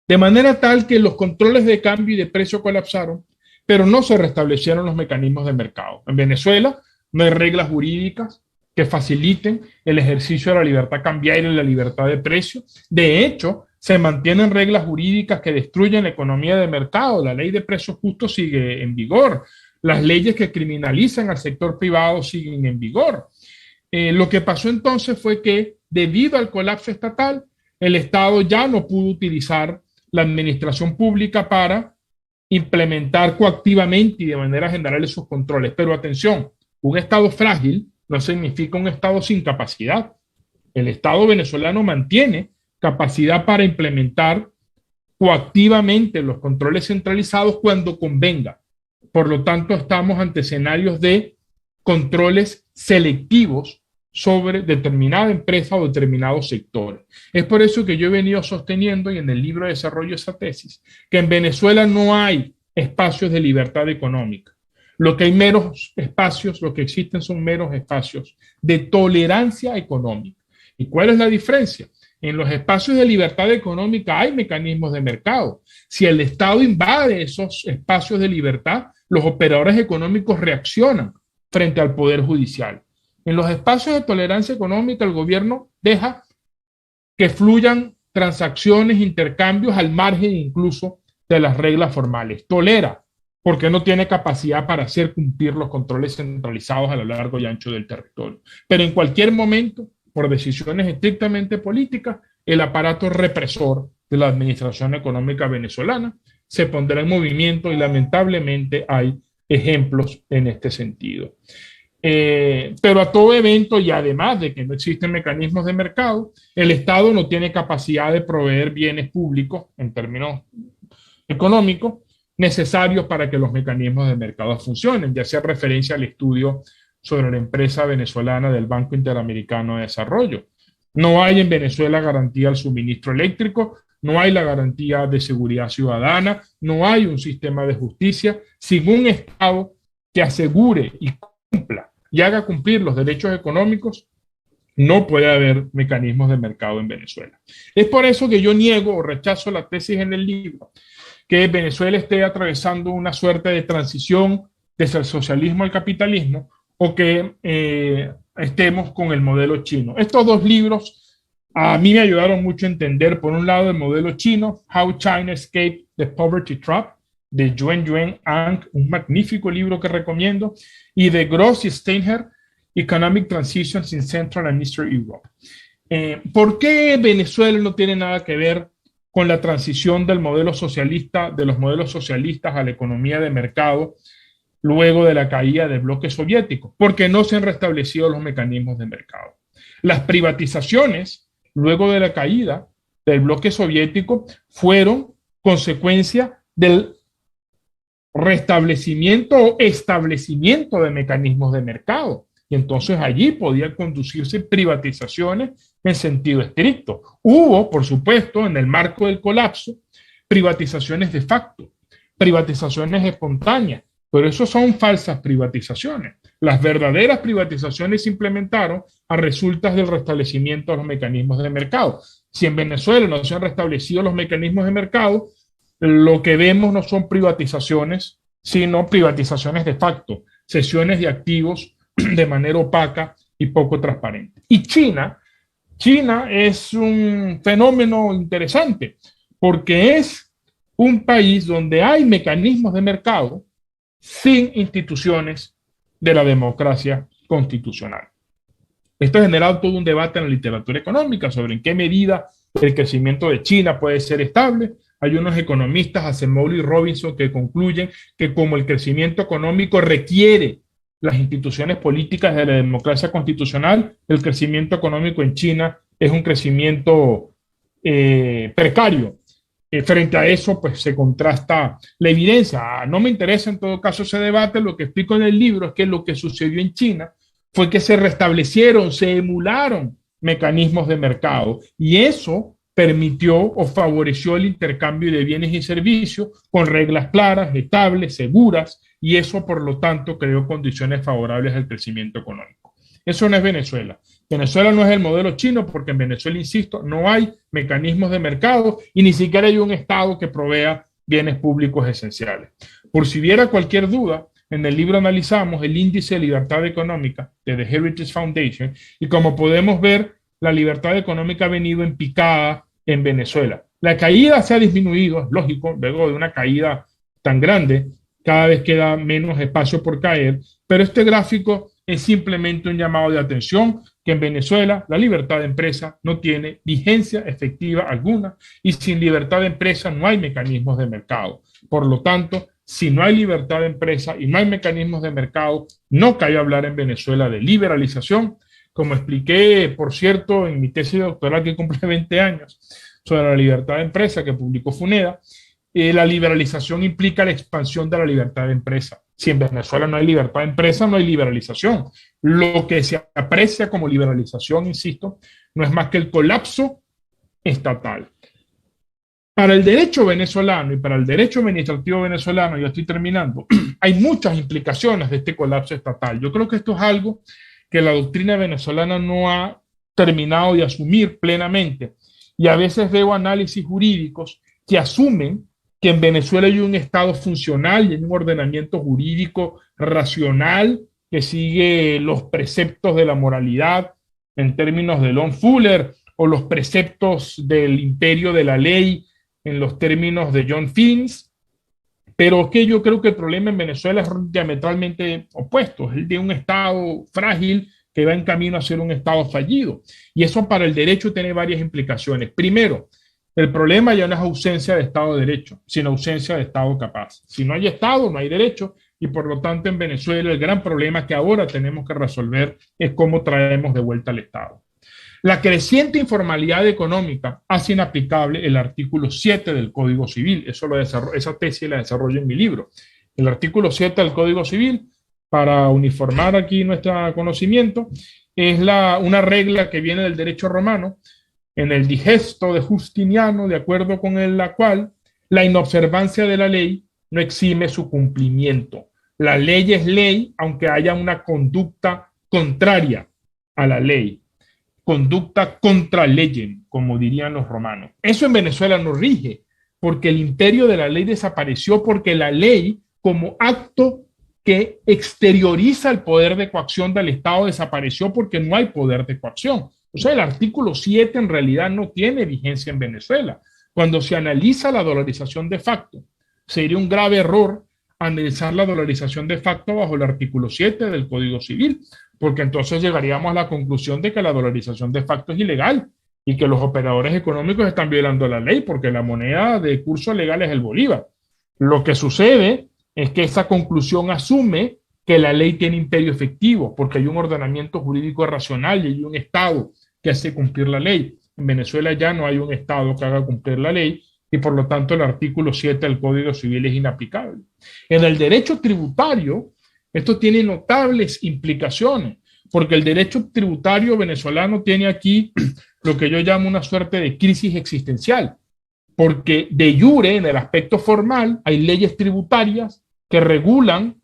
De manera tal que los controles de cambio y de precio colapsaron, pero no se restablecieron los mecanismos de mercado. En Venezuela no hay reglas jurídicas que faciliten el ejercicio de la libertad cambiaria y la libertad de precio. De hecho, se mantienen reglas jurídicas que destruyen la economía de mercado. La ley de precios justos sigue en vigor. Las leyes que criminalizan al sector privado siguen en vigor. Lo que pasó entonces fue que, debido al colapso estatal, el Estado ya no pudo utilizar la administración pública para implementar coactivamente y de manera general esos controles. Pero atención, un Estado frágil no significa un Estado sin capacidad. El Estado venezolano mantiene capacidad para implementar coactivamente los controles centralizados cuando convenga. Por lo tanto, estamos ante escenarios de controles selectivos sobre determinada empresa o determinados sectores. Es por eso que yo he venido sosteniendo, y en el libro desarrollo esa tesis, que en Venezuela no hay espacios de libertad económica. Lo que hay meros espacios, lo que existen son meros espacios de tolerancia económica. ¿Y cuál es la diferencia? En los espacios de libertad económica hay mecanismos de mercado. Si el Estado invade esos espacios de libertad, los operadores económicos reaccionan frente al Poder Judicial. En los espacios de tolerancia económica, el gobierno deja que fluyan transacciones, intercambios al margen incluso de las reglas formales. Tolera, porque no tiene capacidad para hacer cumplir los controles centralizados a lo largo y ancho del territorio. Pero en cualquier momento, por decisiones estrictamente políticas, el aparato represor de la administración económica venezolana se pondrá en movimiento y lamentablemente hay ejemplos en este sentido. Pero a todo evento, y además de que no existen mecanismos de mercado, el Estado no tiene capacidad de proveer bienes públicos en términos económicos necesarios para que los mecanismos de mercado funcionen. Ya sea referencia al estudio sobre la empresa venezolana del Banco Interamericano de Desarrollo. No hay en Venezuela garantía del suministro eléctrico, no hay la garantía de seguridad ciudadana, no hay un sistema de justicia sin un Estado que asegure y cumpla y haga cumplir los derechos económicos. No puede haber mecanismos de mercado en Venezuela. Es por eso que yo niego o rechazo la tesis en el libro que Venezuela esté atravesando una suerte de transición desde el socialismo al capitalismo o que estemos con el modelo chino. Estos dos libros a mí me ayudaron mucho a entender, por un lado, el modelo chino, How China Escaped the Poverty Trap, de Yuen Ang, un magnífico libro que recomiendo, y de Gross y Steinher, Economic Transitions in Central and Eastern Europe. ¿Por qué Venezuela no tiene nada que ver con la transición del modelo socialista, de los modelos socialistas a la economía de mercado luego de la caída del bloque soviético? Porque no se han restablecido los mecanismos de mercado. Las privatizaciones luego de la caída del bloque soviético fueron consecuencia del restablecimiento o establecimiento de mecanismos de mercado. Y entonces allí podían conducirse privatizaciones en sentido estricto. Hubo, por supuesto, en el marco del colapso, privatizaciones de facto, privatizaciones espontáneas, pero eso son falsas privatizaciones. Las verdaderas privatizaciones se implementaron a resultas del restablecimiento de los mecanismos de mercado. Si en Venezuela no se han restablecido los mecanismos de mercado, lo que vemos no son privatizaciones, sino privatizaciones de facto, cesiones de activos de manera opaca y poco transparente. Y China es un fenómeno interesante porque es un país donde hay mecanismos de mercado sin instituciones de la democracia constitucional. Esto ha generado todo un debate en la literatura económica sobre en qué medida el crecimiento de China puede ser estable. Hay unos economistas, Acemoglu y Robinson, que concluyen que como el crecimiento económico requiere las instituciones políticas de la democracia constitucional, el crecimiento económico en China es un crecimiento precario. Frente a eso, pues se contrasta la evidencia. No me interesa en todo caso ese debate, lo que explico en el libro es que lo que sucedió en China fue que se restablecieron, se emularon mecanismos de mercado y eso permitió o favoreció el intercambio de bienes y servicios con reglas claras, estables, seguras, y eso, por lo tanto, creó condiciones favorables al crecimiento económico. Eso no es Venezuela. Venezuela no es el modelo chino porque en Venezuela, insisto, no hay mecanismos de mercado y ni siquiera hay un Estado que provea bienes públicos esenciales. Por si hubiera cualquier duda, en el libro analizamos el índice de libertad económica de The Heritage Foundation y como podemos ver, la libertad económica ha venido en picada en Venezuela. La caída se ha disminuido, es lógico, luego de una caída tan grande, cada vez queda menos espacio por caer, pero este gráfico es simplemente un llamado de atención que en Venezuela la libertad de empresa no tiene vigencia efectiva alguna y sin libertad de empresa no hay mecanismos de mercado. Por lo tanto, si no hay libertad de empresa y no hay mecanismos de mercado, no cabe hablar en Venezuela de liberalización. Como expliqué, por cierto, en mi tesis doctoral que cumple 20 años sobre la libertad de empresa que publicó FUNEDA, la liberalización implica la expansión de la libertad de empresa. Si en Venezuela no hay libertad de empresa, no hay liberalización. Lo que se aprecia como liberalización, insisto, no es más que el colapso estatal. Para el derecho venezolano y para el derecho administrativo venezolano, ya estoy terminando, hay muchas implicaciones de este colapso estatal. Yo creo que esto es algo que la doctrina venezolana no ha terminado de asumir plenamente. Y a veces veo análisis jurídicos que asumen que en Venezuela hay un Estado funcional y hay un ordenamiento jurídico racional que sigue los preceptos de la moralidad en términos de Lon Fuller o los preceptos del imperio de la ley en los términos de John Finnes, pero que yo creo que el problema en Venezuela es diametralmente opuesto, es el de un Estado frágil que va en camino a ser un Estado fallido. Y eso para el derecho tiene varias implicaciones. Primero, el problema ya no es ausencia de Estado de Derecho, sino ausencia de Estado capaz. Si no hay Estado, no hay derecho, y por lo tanto en Venezuela el gran problema que ahora tenemos que resolver es cómo traemos de vuelta al Estado. La creciente informalidad económica hace inaplicable el artículo 7 del Código Civil. Esa tesis la desarrollo en mi libro. El artículo 7 del Código Civil para uniformar aquí nuestro conocimiento, es una regla que viene del derecho romano, en el digesto de Justiniano, de acuerdo con la cual la inobservancia de la ley no exime su cumplimiento. La ley es ley, aunque haya una conducta contraria a la ley, conducta contra legem, como dirían los romanos. Eso en Venezuela no rige, porque el imperio de la ley desapareció, porque la ley, como acto que exterioriza el poder de coacción del Estado, desapareció porque no hay poder de coacción. O sea, el artículo 7 en realidad no tiene vigencia en Venezuela. Cuando se analiza la dolarización de facto, sería un grave error analizar la dolarización de facto bajo el artículo 7 del Código Civil, porque entonces llegaríamos a la conclusión de que la dolarización de facto es ilegal y que los operadores económicos están violando la ley, porque la moneda de curso legal es el bolívar. Lo que sucede es que esa conclusión asume que la ley tiene imperio efectivo, porque hay un ordenamiento jurídico racional y hay un Estado que hace cumplir la ley. En Venezuela ya no hay un Estado que haga cumplir la ley y por lo tanto el artículo 7 del Código Civil es inaplicable. En el derecho tributario, esto tiene notables implicaciones, porque el derecho tributario venezolano tiene aquí lo que yo llamo una suerte de crisis existencial, porque de jure, en el aspecto formal, hay leyes tributarias que regulan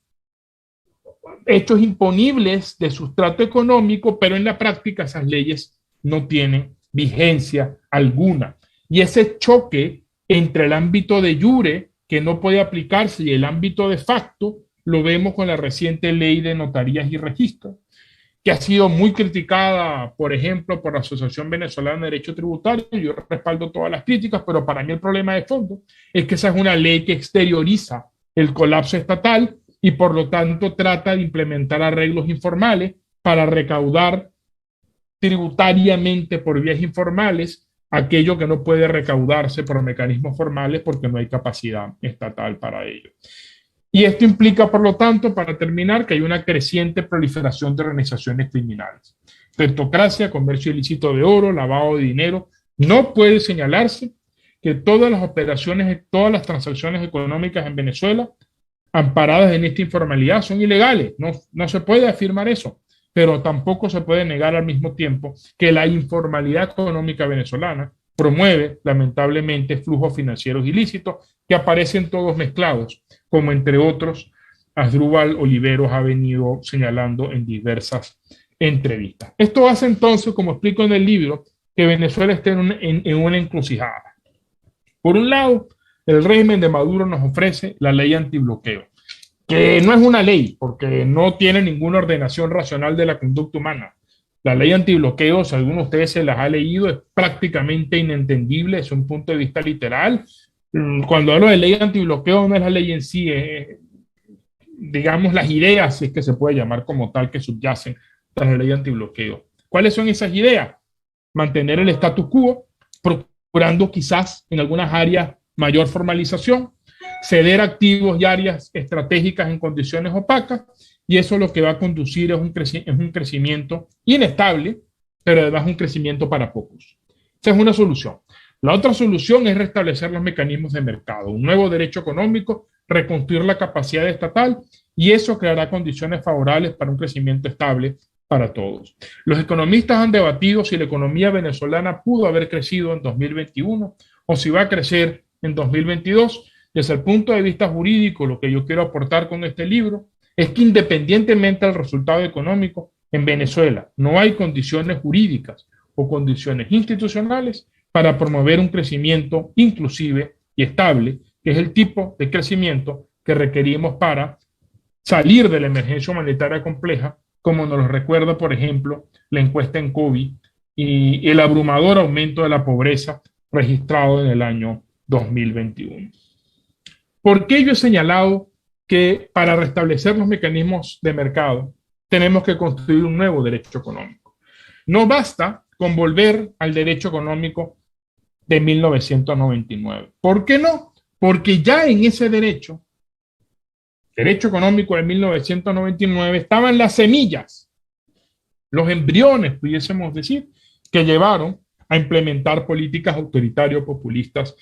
hechos imponibles de sustrato económico, pero en la práctica esas leyes no tienen vigencia alguna. Y ese choque entre el ámbito de jure, que no puede aplicarse, y el ámbito de facto, lo vemos con la reciente ley de notarías y registros, que ha sido muy criticada, por ejemplo, por la Asociación Venezolana de Derecho Tributario. Yo respaldo todas las críticas, pero para mí el problema de fondo es que esa es una ley que exterioriza el colapso estatal y por lo tanto trata de implementar arreglos informales para recaudar tributariamente por vías informales aquello que no puede recaudarse por mecanismos formales porque no hay capacidad estatal para ello. Y esto implica, por lo tanto, para terminar, que hay una creciente proliferación de organizaciones criminales. Plectocracia, comercio ilícito de oro, lavado de dinero. No puede señalarse que todas las operaciones, todas las transacciones económicas en Venezuela amparadas en esta informalidad son ilegales. No se puede afirmar eso, pero tampoco se puede negar al mismo tiempo que la informalidad económica venezolana promueve, lamentablemente, flujos financieros ilícitos que aparecen todos mezclados, como entre otros Asdrúbal Oliveros ha venido señalando en diversas entrevistas. Esto hace entonces, como explico en el libro, que Venezuela esté en una encrucijada. Por un lado, el régimen de Maduro nos ofrece la ley antibloqueo, que no es una ley, porque no tiene ninguna ordenación racional de la conducta humana. La ley antibloqueo, si alguno de ustedes se las ha leído, es prácticamente inentendible desde un punto de vista literal. Cuando hablo de ley antibloqueo, no es la ley en sí, digamos las ideas, si es que se puede llamar como tal, que subyacen tras la ley antibloqueo. ¿Cuáles son esas ideas? Mantener el status quo, procurando quizás en algunas áreas mayor formalización, ceder activos y áreas estratégicas en condiciones opacas, y eso lo que va a conducir es un crecimiento inestable, pero además un crecimiento para pocos. Esa es una solución. La otra solución es restablecer los mecanismos de mercado, un nuevo derecho económico, reconstruir la capacidad estatal, y eso creará condiciones favorables para un crecimiento estable para todos. Los economistas han debatido si la economía venezolana pudo haber crecido en 2021 o si va a crecer en 2022. Desde el punto de vista jurídico, lo que yo quiero aportar con este libro es que independientemente del resultado económico, en Venezuela no hay condiciones jurídicas o condiciones institucionales para promover un crecimiento inclusive y estable, que es el tipo de crecimiento que requerimos para salir de la emergencia humanitaria compleja, como nos lo recuerda, por ejemplo, la encuesta en COVID y el abrumador aumento de la pobreza registrado en el año 2021. ¿Por qué yo he señalado que para restablecer los mecanismos de mercado tenemos que construir un nuevo derecho económico? No basta con volver al derecho económico de 1999. ¿Por qué no? Porque ya en ese derecho económico de 1999 estaban las semillas, los embriones, pudiésemos decir, que llevaron a implementar políticas autoritarios-populistas,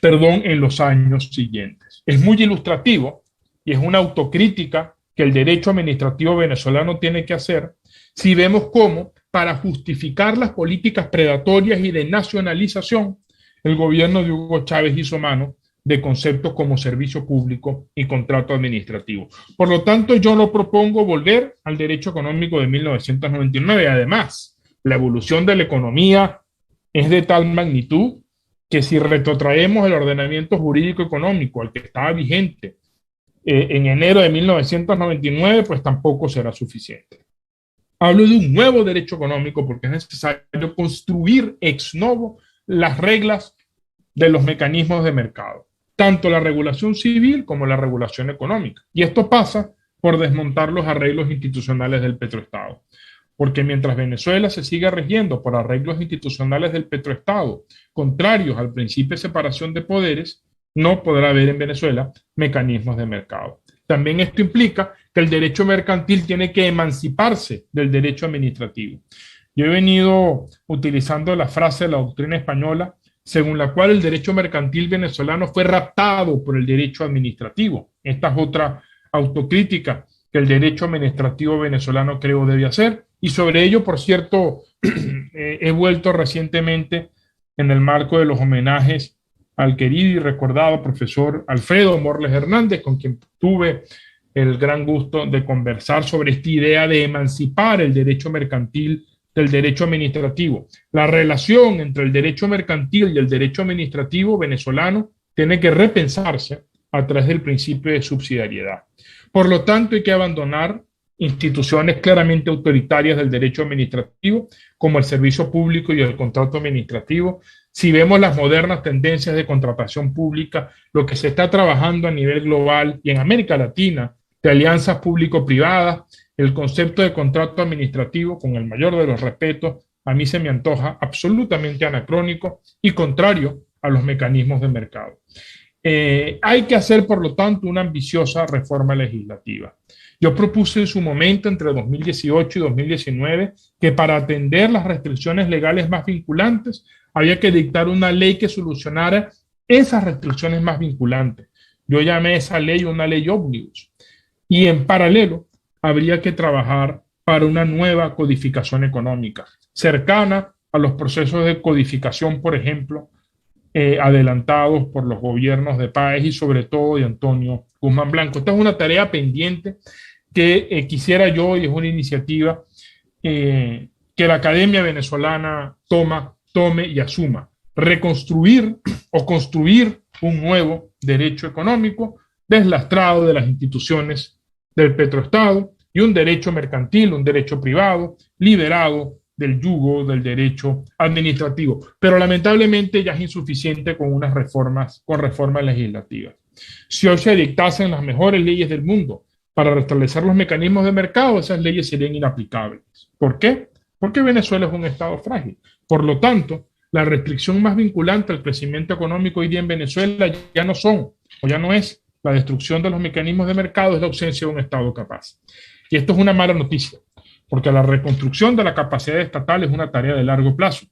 en los años siguientes. Es muy ilustrativo y es una autocrítica que el derecho administrativo venezolano tiene que hacer si vemos cómo, para justificar las políticas predatorias y de nacionalización, el gobierno de Hugo Chávez hizo mano de conceptos como servicio público y contrato administrativo. Por lo tanto, yo no propongo volver al derecho económico de 1999. Además, la evolución de la economía es de tal magnitud que si retrotraemos el ordenamiento jurídico económico al que estaba vigente en enero de 1999, pues tampoco será suficiente. Hablo de un nuevo derecho económico porque es necesario construir ex novo las reglas de los mecanismos de mercado, tanto la regulación civil como la regulación económica. Y esto pasa por desmontar los arreglos institucionales del petroestado. Porque mientras Venezuela se siga rigiendo por arreglos institucionales del petroestado, contrarios al principio de separación de poderes, no podrá haber en Venezuela mecanismos de mercado. También esto implica que el derecho mercantil tiene que emanciparse del derecho administrativo. Yo he venido utilizando la frase de la doctrina española según la cual el derecho mercantil venezolano fue raptado por el derecho administrativo. Esta es otra autocrítica que el derecho administrativo venezolano creo debe hacer, y sobre ello, por cierto, he vuelto recientemente en el marco de los homenajes al querido y recordado profesor Alfredo Morles Hernández, con quien tuve el gran gusto de conversar sobre esta idea de emancipar el derecho mercantil del derecho administrativo. La relación entre el derecho mercantil y el derecho administrativo venezolano tiene que repensarse a través del principio de subsidiariedad. Por lo tanto, hay que abandonar instituciones claramente autoritarias del derecho administrativo, como el servicio público y el contrato administrativo. Si vemos las modernas tendencias de contratación pública, lo que se está trabajando a nivel global y en América Latina, de alianzas público-privadas, el concepto de contrato administrativo, con el mayor de los respetos, a mí se me antoja absolutamente anacrónico y contrario a los mecanismos de mercado. Hay que hacer, por lo tanto, una ambiciosa reforma legislativa. Yo propuse en su momento, entre 2018 y 2019, que para atender las restricciones legales más vinculantes, había que dictar una ley que solucionara esas restricciones más vinculantes. Yo llamé a esa ley una ley ómnibus. Y en paralelo, habría que trabajar para una nueva codificación económica, cercana a los procesos de codificación, por ejemplo, adelantados por los gobiernos de Páez y sobre todo de Antonio Guzmán Blanco. Esta es una tarea pendiente que quisiera yo, y es una iniciativa que la Academia Venezolana tome y asuma. Reconstruir o construir un nuevo derecho económico deslastrado de las instituciones del petroestado y un derecho mercantil, un derecho privado, liberado del yugo del derecho administrativo. Pero lamentablemente ya es insuficiente con unas reformas legislativas. Si hoy se dictasen las mejores leyes del mundo para restablecer los mecanismos de mercado, esas leyes serían inaplicables. ¿Por qué? Porque Venezuela es un estado frágil. Por lo tanto, la restricción más vinculante al crecimiento económico hoy día en Venezuela ya no es la destrucción de los mecanismos de mercado, es la ausencia de un Estado capaz. Y esto es una mala noticia, porque la reconstrucción de la capacidad estatal es una tarea de largo plazo.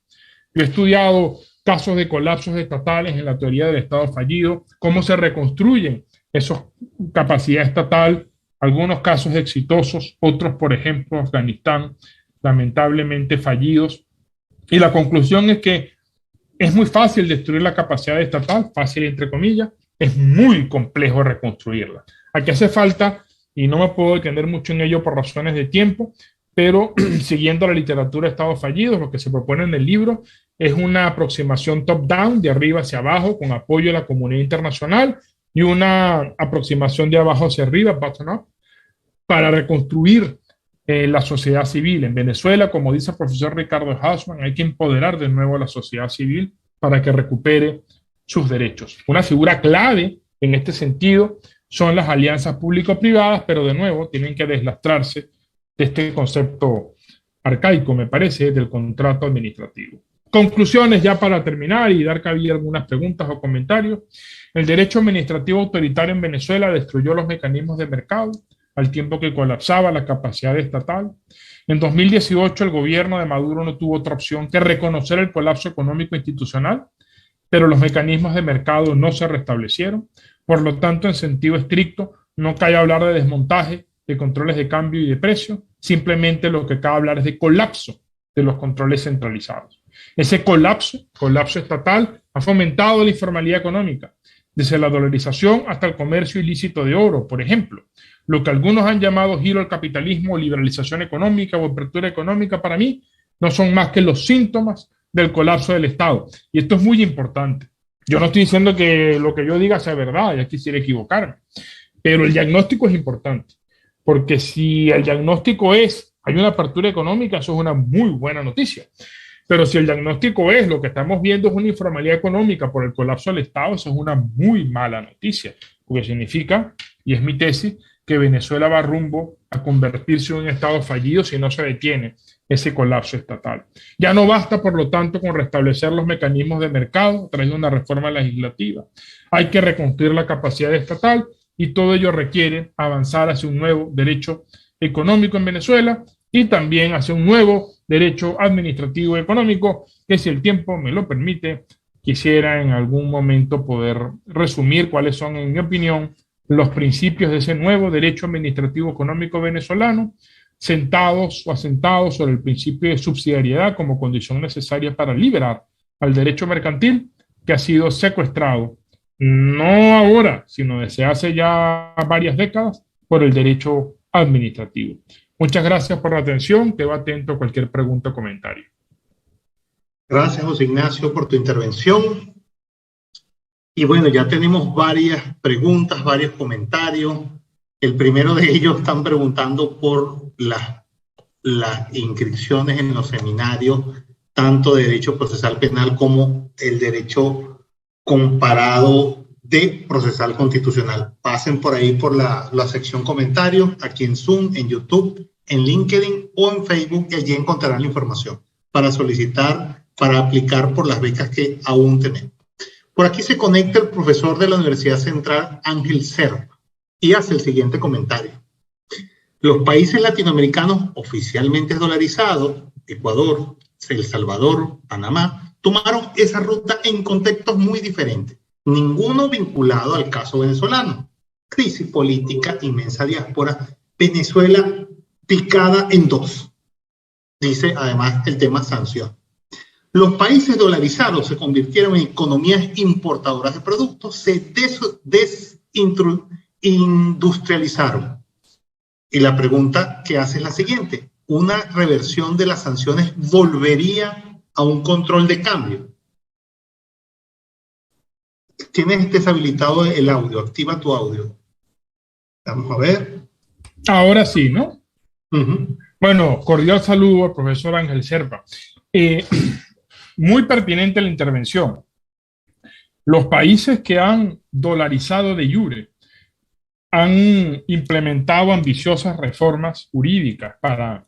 Yo he estudiado casos de colapsos estatales en la teoría del Estado fallido, cómo se reconstruyen esas capacidades estatal, algunos casos exitosos, otros, por ejemplo, Afganistán, lamentablemente fallidos. Y la conclusión es que es muy fácil destruir la capacidad estatal, fácil entre comillas, es muy complejo reconstruirla. Aquí hace falta, y no me puedo detener mucho en ello por razones de tiempo, pero siguiendo la literatura de Estados fallidos, lo que se propone en el libro es una aproximación top-down, de arriba hacia abajo, con apoyo de la comunidad internacional, y una aproximación de abajo hacia arriba, bottom-up, para reconstruir la sociedad civil. En Venezuela, como dice el profesor Ricardo Hausmann, hay que empoderar de nuevo a la sociedad civil para que recupere sus derechos. Una figura clave en este sentido son las alianzas público-privadas, pero de nuevo tienen que deslastrarse de este concepto arcaico, me parece, del contrato administrativo. Conclusiones ya para terminar y dar cabida a algunas preguntas o comentarios. El derecho administrativo autoritario en Venezuela destruyó los mecanismos de mercado al tiempo que colapsaba la capacidad estatal. En 2018 el gobierno de Maduro no tuvo otra opción que reconocer el colapso económico institucional, pero los mecanismos de mercado no se restablecieron. Por lo tanto, en sentido estricto, no cabe hablar de desmontaje de controles de cambio y de precio, simplemente lo que acaba de hablar es de colapso de los controles centralizados. Ese colapso estatal, ha fomentado la informalidad económica, desde la dolarización hasta el comercio ilícito de oro, por ejemplo. Lo que algunos han llamado giro al capitalismo, liberalización económica o apertura económica, para mí, no son más que los síntomas del colapso del Estado. Y esto es muy importante. Yo no estoy diciendo que lo que yo diga sea verdad, ya quisiera equivocarme, pero el diagnóstico es importante, porque si el diagnóstico es, hay una apertura económica, eso es una muy buena noticia. Pero si el diagnóstico es, lo que estamos viendo es una informalidad económica por el colapso del Estado, eso es una muy mala noticia, porque significa, y es mi tesis, que Venezuela va rumbo a convertirse en un Estado fallido si no se detiene ese colapso estatal. Ya no basta, por lo tanto, con restablecer los mecanismos de mercado a través de una reforma legislativa. Hay que reconstruir la capacidad estatal y todo ello requiere avanzar hacia un nuevo derecho económico en Venezuela y también hacia un nuevo derecho administrativo y económico, que si el tiempo me lo permite, quisiera en algún momento poder resumir cuáles son, en mi opinión, los principios de ese nuevo derecho administrativo económico venezolano, sentados o asentados sobre el principio de subsidiariedad como condición necesaria para liberar al derecho mercantil que ha sido secuestrado, no ahora, sino desde hace ya varias décadas, por el derecho administrativo. Muchas gracias por la atención. Quedo atento a cualquier pregunta o comentario. Gracias, José Ignacio, por tu intervención. Y bueno, ya tenemos varias preguntas, varios comentarios. El primero de ellos están preguntando por las inscripciones en los seminarios, tanto de derecho procesal penal como el derecho comparado de procesal constitucional. Pasen por ahí por la sección comentarios, aquí en Zoom, en YouTube, en LinkedIn o en Facebook, y allí encontrarán la información para solicitar, para aplicar por las becas que aún tenemos. Por aquí se conecta el profesor de la Universidad Central, Ángel Serpa, y hace el siguiente comentario. Los países latinoamericanos oficialmente dolarizados, Ecuador, El Salvador, Panamá, tomaron esa ruta en contextos muy diferentes, ninguno vinculado al caso venezolano. Crisis política, inmensa diáspora, Venezuela picada en dos. Dice además el tema sanción. Los países dolarizados se convirtieron en economías importadoras de productos, se desindustrializaron. Y la pregunta que hace es la siguiente: ¿una reversión de las sanciones volvería a un control de cambio? Tienes deshabilitado el audio, activa tu audio. Vamos a ver. Ahora sí, ¿no? Bueno, cordial saludo al profesor Ángel Serpa. Muy pertinente la intervención. Los países que han dolarizado de jure han implementado ambiciosas reformas jurídicas para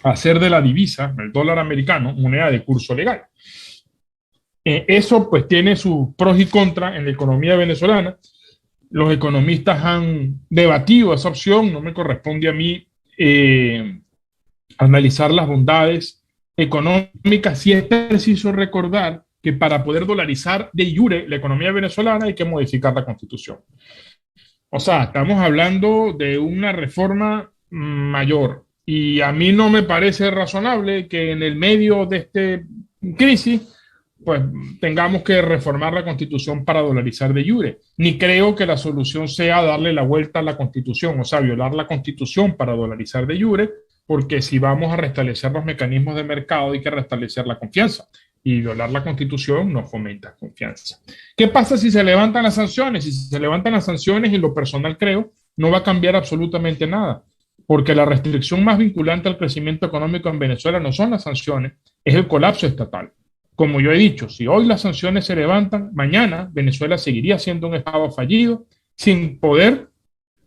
hacer de la divisa, el dólar americano, moneda de curso legal. Eso pues tiene sus pros y contras en la economía venezolana. Los economistas han debatido esa opción, no me corresponde a mí analizar las bondades económicas. Sí es preciso recordar que para poder dolarizar de jure la economía venezolana hay que modificar la Constitución. O sea, estamos hablando de una reforma mayor y a mí no me parece razonable que en el medio de esta crisis pues tengamos que reformar la Constitución para dolarizar de jure. Ni creo que la solución sea darle la vuelta a la Constitución, o sea, violar la Constitución para dolarizar de jure, porque si vamos a restablecer los mecanismos de mercado hay que restablecer la confianza. Y violar la Constitución no fomenta confianza. ¿Qué pasa si se levantan las sanciones? Si se levantan las sanciones, en lo personal creo, no va a cambiar absolutamente nada, porque la restricción más vinculante al crecimiento económico en Venezuela no son las sanciones, es el colapso estatal. Como yo he dicho, si hoy las sanciones se levantan, mañana Venezuela seguiría siendo un Estado fallido, sin poder,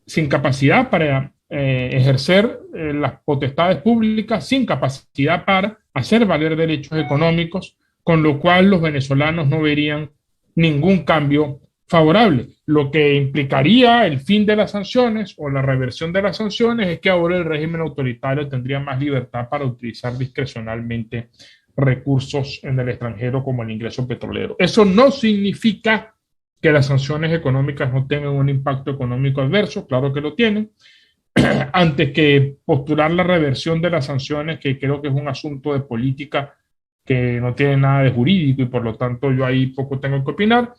sin capacidad para ejercer las potestades públicas, sin capacidad para hacer valer derechos económicos, con lo cual los venezolanos no verían ningún cambio favorable. Lo que implicaría el fin de las sanciones o la reversión de las sanciones es que ahora el régimen autoritario tendría más libertad para utilizar discrecionalmente recursos en el extranjero como el ingreso petrolero. Eso no significa que las sanciones económicas no tengan un impacto económico adverso, claro que lo tienen, antes que postular la reversión de las sanciones, que creo que es un asunto de política que no tiene nada de jurídico y por lo tanto yo ahí poco tengo que opinar.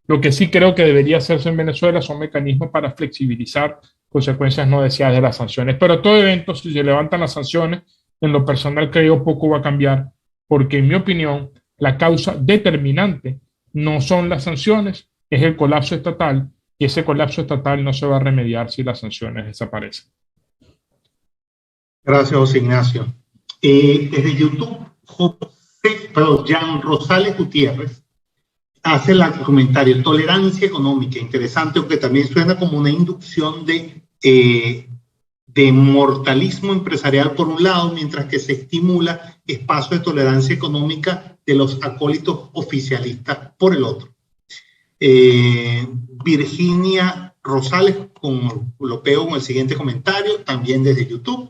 Lo que sí creo que debería hacerse en Venezuela son mecanismos para flexibilizar consecuencias no deseadas de las sanciones. Pero todo evento, si se levantan las sanciones, en lo personal creo poco va a cambiar, porque en mi opinión la causa determinante no son las sanciones, es el colapso estatal, y ese colapso estatal no se va a remediar si las sanciones desaparecen. Gracias, José Ignacio. Desde YouTube, Jan Rosales Gutiérrez hace el comentario: tolerancia económica, interesante, aunque también suena como una inducción de mortalismo empresarial por un lado, mientras que se estimula espacio de tolerancia económica de los acólitos oficialistas por el otro. Virginia Rosales, lo pego con el siguiente comentario, también desde YouTube.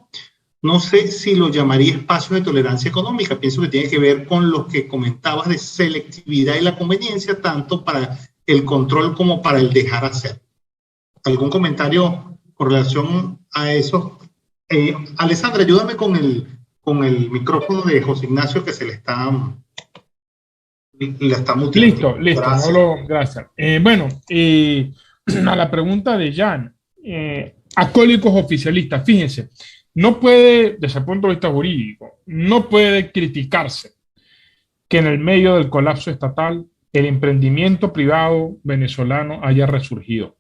No sé si lo llamaría espacio de tolerancia económica, pienso que tiene que ver con lo que comentabas de selectividad y la conveniencia, tanto para el control como para el dejar hacer. ¿Algún comentario con relación a eso? Alessandra, ayúdame con el micrófono de José Ignacio, que se le está muteando. Listo, Gracias. Gracias. A la pregunta de Jan, acólicos oficialistas, fíjense, no puede, desde el punto de vista jurídico, no puede criticarse que en el medio del colapso estatal el emprendimiento privado venezolano haya resurgido.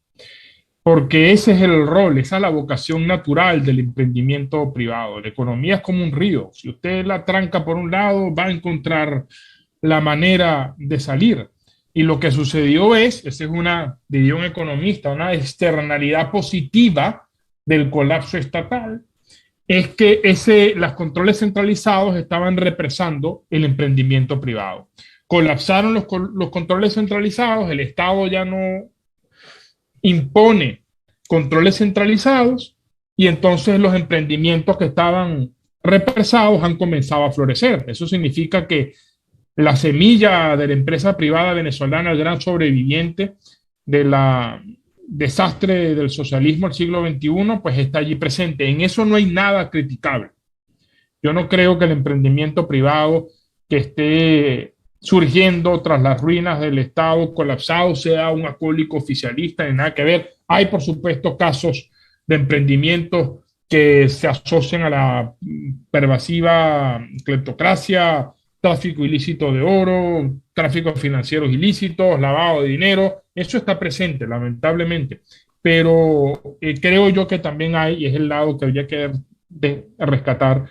Porque ese es el rol, esa es la vocación natural del emprendimiento privado. La economía es como un río. Si usted la tranca por un lado, va a encontrar la manera de salir. Y lo que sucedió esa es diría un economista, una externalidad positiva del colapso estatal, es que los controles centralizados estaban represando el emprendimiento privado. Colapsaron los controles centralizados, el Estado ya no impone controles centralizados y entonces los emprendimientos que estaban represados han comenzado a florecer. Eso significa que la semilla de la empresa privada venezolana, el gran sobreviviente del desastre del socialismo del siglo XXI, pues está allí presente. En eso no hay nada criticable. Yo no creo que el emprendimiento privado que esté surgiendo tras las ruinas del Estado colapsado sea un acólico oficialista, ni nada que ver. Hay, por supuesto, casos de emprendimientos que se asocian a la pervasiva cleptocracia, tráfico ilícito de oro, tráfico financieros ilícitos, lavado de dinero. Eso está presente, lamentablemente. Pero creo yo que también hay, y es el lado que habría que rescatar,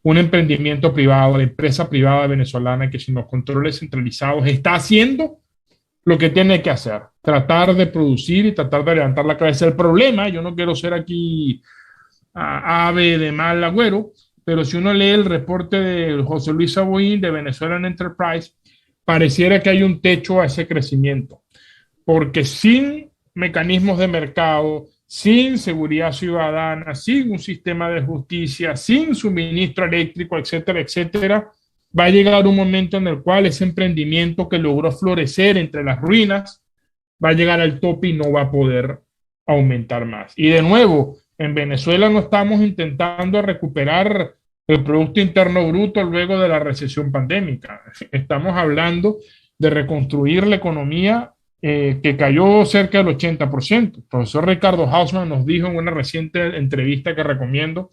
un emprendimiento privado, la empresa privada venezolana que sin los controles centralizados está haciendo lo que tiene que hacer, tratar de producir y tratar de levantar la cabeza. El problema, yo no quiero ser aquí ave de mal agüero, pero si uno lee el reporte de José Luis Saboín de Venezuelan Enterprise, pareciera que hay un techo a ese crecimiento, porque sin mecanismos de mercado, sin seguridad ciudadana, sin un sistema de justicia, sin suministro eléctrico, etcétera, etcétera, va a llegar un momento en el cual ese emprendimiento que logró florecer entre las ruinas va a llegar al tope y no va a poder aumentar más. Y de nuevo, en Venezuela no estamos intentando recuperar el Producto Interno Bruto luego de la recesión pandémica. Estamos hablando de reconstruir la economía que cayó cerca del 80%. El profesor Ricardo Hausmann nos dijo en una reciente entrevista que recomiendo,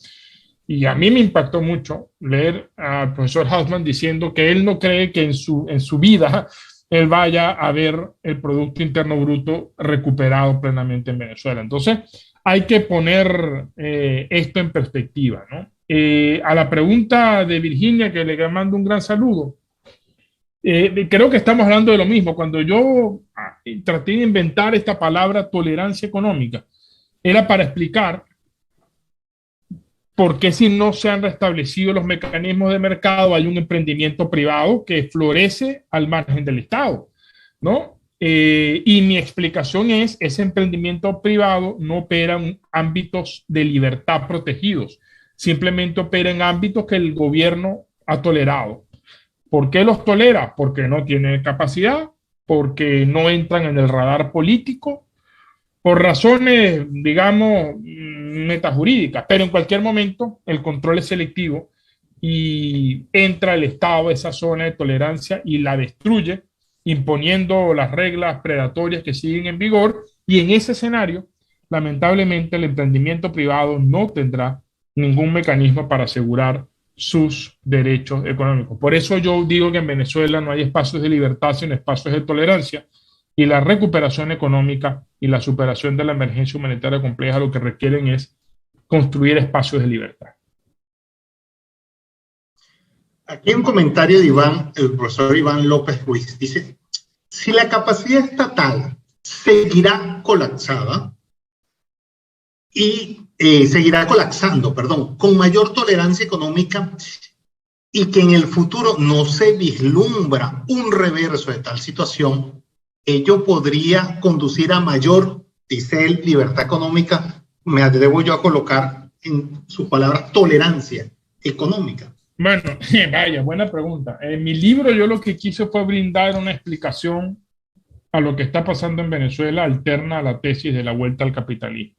y a mí me impactó mucho leer al profesor Hausmann diciendo que él no cree que en su vida él vaya a ver el Producto Interno Bruto recuperado plenamente en Venezuela. Entonces, hay que poner esto en perspectiva, ¿no? A la pregunta de Virginia, que le mando un gran saludo, creo que estamos hablando de lo mismo. Cuando yo traté de inventar esta palabra tolerancia económica, era para explicar por qué si no se han restablecido los mecanismos de mercado hay un emprendimiento privado que florece al margen del Estado, ¿no? Y mi explicación es, ese emprendimiento privado no opera en ámbitos de libertad protegidos, simplemente opera en ámbitos que el gobierno ha tolerado. ¿Por qué los tolera? Porque no tiene capacidad, porque no entran en el radar político, por razones, digamos, metajurídicas, pero en cualquier momento el control es selectivo y entra el Estado a esa zona de tolerancia y la destruye, imponiendo las reglas predatorias que siguen en vigor, y en ese escenario, lamentablemente, el emprendimiento privado no tendrá ningún mecanismo para asegurar sus derechos económicos. Por eso yo digo que en Venezuela no hay espacios de libertad, sino espacios de tolerancia, y la recuperación económica y la superación de la emergencia humanitaria compleja lo que requieren es construir espacios de libertad. Aquí hay un comentario de Iván, el profesor Iván López Ruiz, dice, si la capacidad estatal seguirá colapsada y seguirá colapsando, perdón, con mayor tolerancia económica y que en el futuro no se vislumbra un reverso de tal situación, ello podría conducir a mayor, dice él, libertad económica, me atrevo yo a colocar en sus palabras tolerancia económica. Bueno, vaya, buena pregunta. En mi libro yo lo que quise fue brindar una explicación a lo que está pasando en Venezuela alterna a la tesis de la vuelta al capitalismo.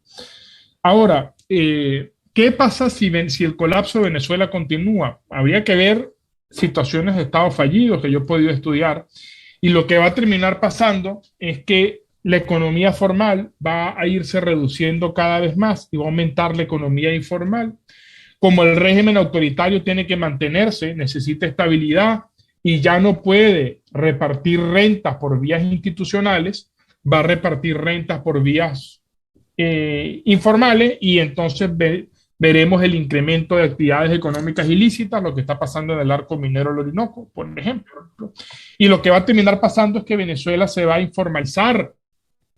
Ahora, ¿qué pasa si el colapso de Venezuela continúa? Habría que ver situaciones de estado fallidos que yo he podido estudiar, y lo que va a terminar pasando es que la economía formal va a irse reduciendo cada vez más y va a aumentar la economía informal. Como el régimen autoritario tiene que mantenerse, necesita estabilidad y ya no puede repartir rentas por vías institucionales, va a repartir rentas por vías informales, y entonces veremos el incremento de actividades económicas ilícitas, lo que está pasando en el arco minero del Orinoco, por ejemplo. Y lo que va a terminar pasando es que Venezuela se va a informalizar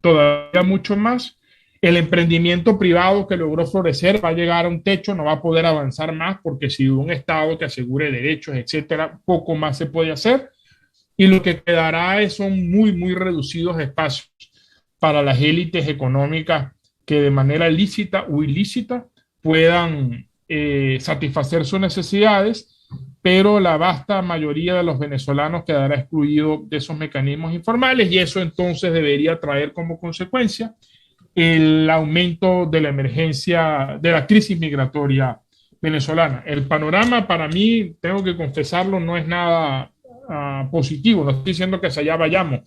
todavía mucho más. El emprendimiento privado que logró florecer va a llegar a un techo, no va a poder avanzar más, porque si un Estado que asegure derechos, etcétera, poco más se puede hacer. Y lo que quedará son muy, muy reducidos espacios para las élites económicas que de manera lícita o ilícita puedan satisfacer sus necesidades, pero la vasta mayoría de los venezolanos quedará excluido de esos mecanismos informales, y eso entonces debería traer como consecuencia el aumento de la emergencia, de la crisis migratoria venezolana. El panorama para mí, tengo que confesarlo, no es nada positivo. No estoy diciendo que hacia allá vayamos.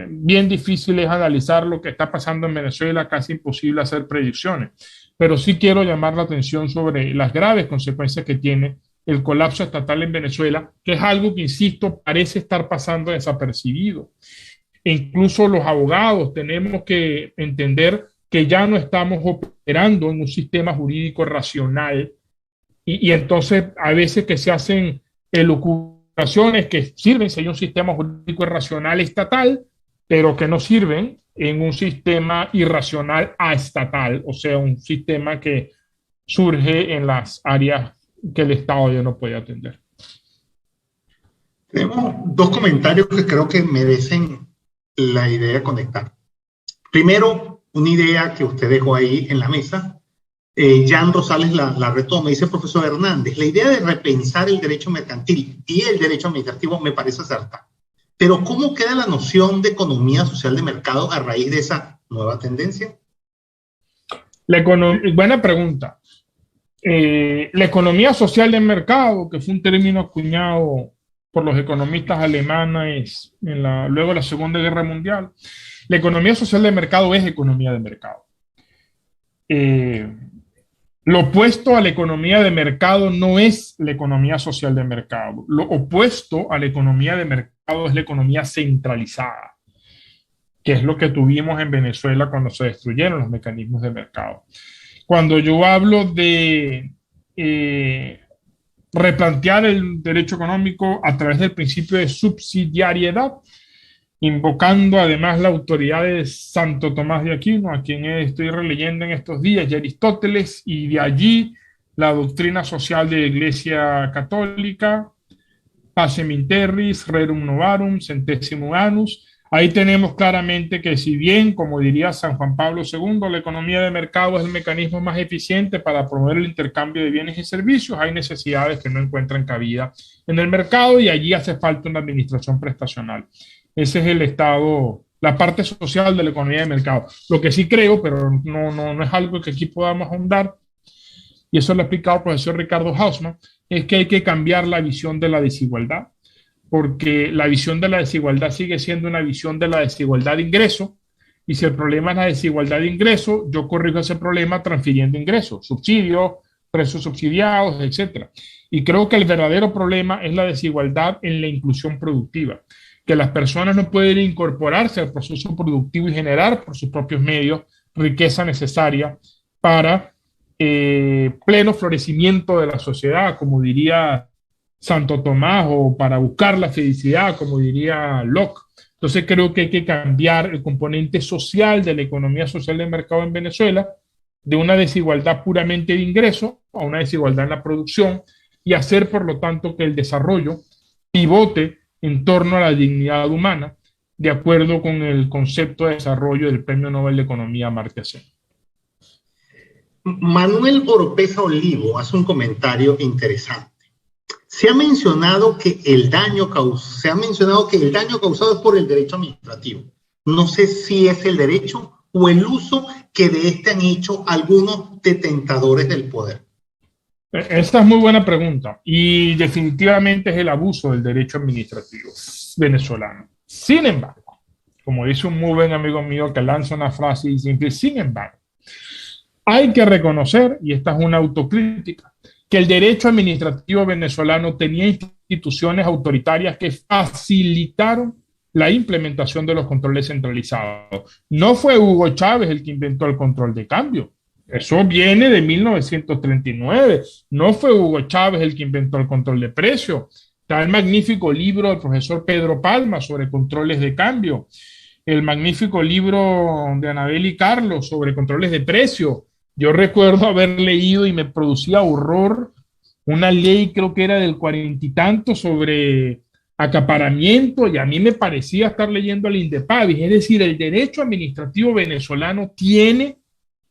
Bien difícil es analizar lo que está pasando en Venezuela, casi imposible hacer predicciones, pero sí quiero llamar la atención sobre las graves consecuencias que tiene el colapso estatal en Venezuela, que es algo que, insisto, parece estar pasando desapercibido. E incluso los abogados tenemos que entender que ya no estamos operando en un sistema jurídico racional, y entonces a veces que se hacen elucubraciones que sirven si hay un sistema jurídico irracional estatal, pero que no sirven en un sistema irracional aestatal, o sea, un sistema que surge en las áreas que el Estado ya no puede atender. Tenemos dos comentarios que creo que merecen la idea de conectar. Primero, una idea que usted dejó ahí en la mesa. Jan Rosales la retoma, dice el profesor Hernández, la idea de repensar el derecho mercantil y el derecho administrativo me parece acertada. Pero ¿cómo queda la noción de economía social de mercado a raíz de esa nueva tendencia? Buena pregunta. La economía social de mercado, que fue un término acuñado por los economistas alemanes luego de la Segunda Guerra Mundial, la economía social de mercado es economía de mercado. Lo opuesto a la economía de mercado no es la economía social de mercado. Lo opuesto a la economía de mercado es la economía centralizada, que es lo que tuvimos en Venezuela cuando se destruyeron los mecanismos de mercado. Cuando yo hablo de replantear el derecho económico a través del principio de subsidiariedad, invocando además la autoridad de Santo Tomás de Aquino, a quien estoy releyendo en estos días, y Aristóteles, y de allí la doctrina social de la Iglesia Católica, Pacem in terris, rerum novarum, centésimo annus. Ahí tenemos claramente que, si bien, como diría San Juan Pablo II, la economía de mercado es el mecanismo más eficiente para promover el intercambio de bienes y servicios, hay necesidades que no encuentran cabida en el mercado, y allí hace falta una administración prestacional. Ese es el estado, la parte social de la economía de mercado. Lo que sí creo, pero no es algo que aquí podamos ahondar, y eso lo ha explicado el profesor Ricardo Hausmann, es que hay que cambiar la visión de la desigualdad, porque la visión de la desigualdad sigue siendo una visión de la desigualdad de ingreso, y si el problema es la desigualdad de ingreso, yo corrijo ese problema transfiriendo ingresos, subsidios, precios subsidiados, etcétera. Y creo que el verdadero problema es la desigualdad en la inclusión productiva, que las personas no pueden incorporarse al proceso productivo y generar por sus propios medios riqueza necesaria para pleno florecimiento de la sociedad, como diría Santo Tomás, o para buscar la felicidad, como diría Locke. Entonces creo que hay que cambiar el componente social de la economía social de mercado en Venezuela, de una desigualdad puramente de ingreso a una desigualdad en la producción, y hacer, por lo tanto, que el desarrollo pivote en torno a la dignidad humana, de acuerdo con el concepto de desarrollo del Premio Nobel de Economía Amartya Sen. Manuel Oropeza Olivo hace un comentario interesante. Se ha mencionado que el daño causado es por el derecho administrativo. No sé si es el derecho o el uso que de este han hecho algunos detentadores del poder. Esta es muy buena pregunta, y definitivamente es el abuso del derecho administrativo venezolano. Sin embargo, como dice un muy buen amigo mío que lanza una frase y siempre, sin embargo, hay que reconocer, y esta es una autocrítica, que el derecho administrativo venezolano tenía instituciones autoritarias que facilitaron la implementación de los controles centralizados. No fue Hugo Chávez el que inventó el control de cambio. Eso viene de 1939. No fue Hugo Chávez el que inventó el control de precios. Está el magnífico libro del profesor Pedro Palma sobre controles de cambio. El magnífico libro de Anabel y Carlos sobre controles de precios. Yo recuerdo haber leído y me producía horror una ley, creo que era del 40 y tanto, sobre acaparamiento, y a mí me parecía estar leyendo al Indepavis. Es decir, el derecho administrativo venezolano tiene,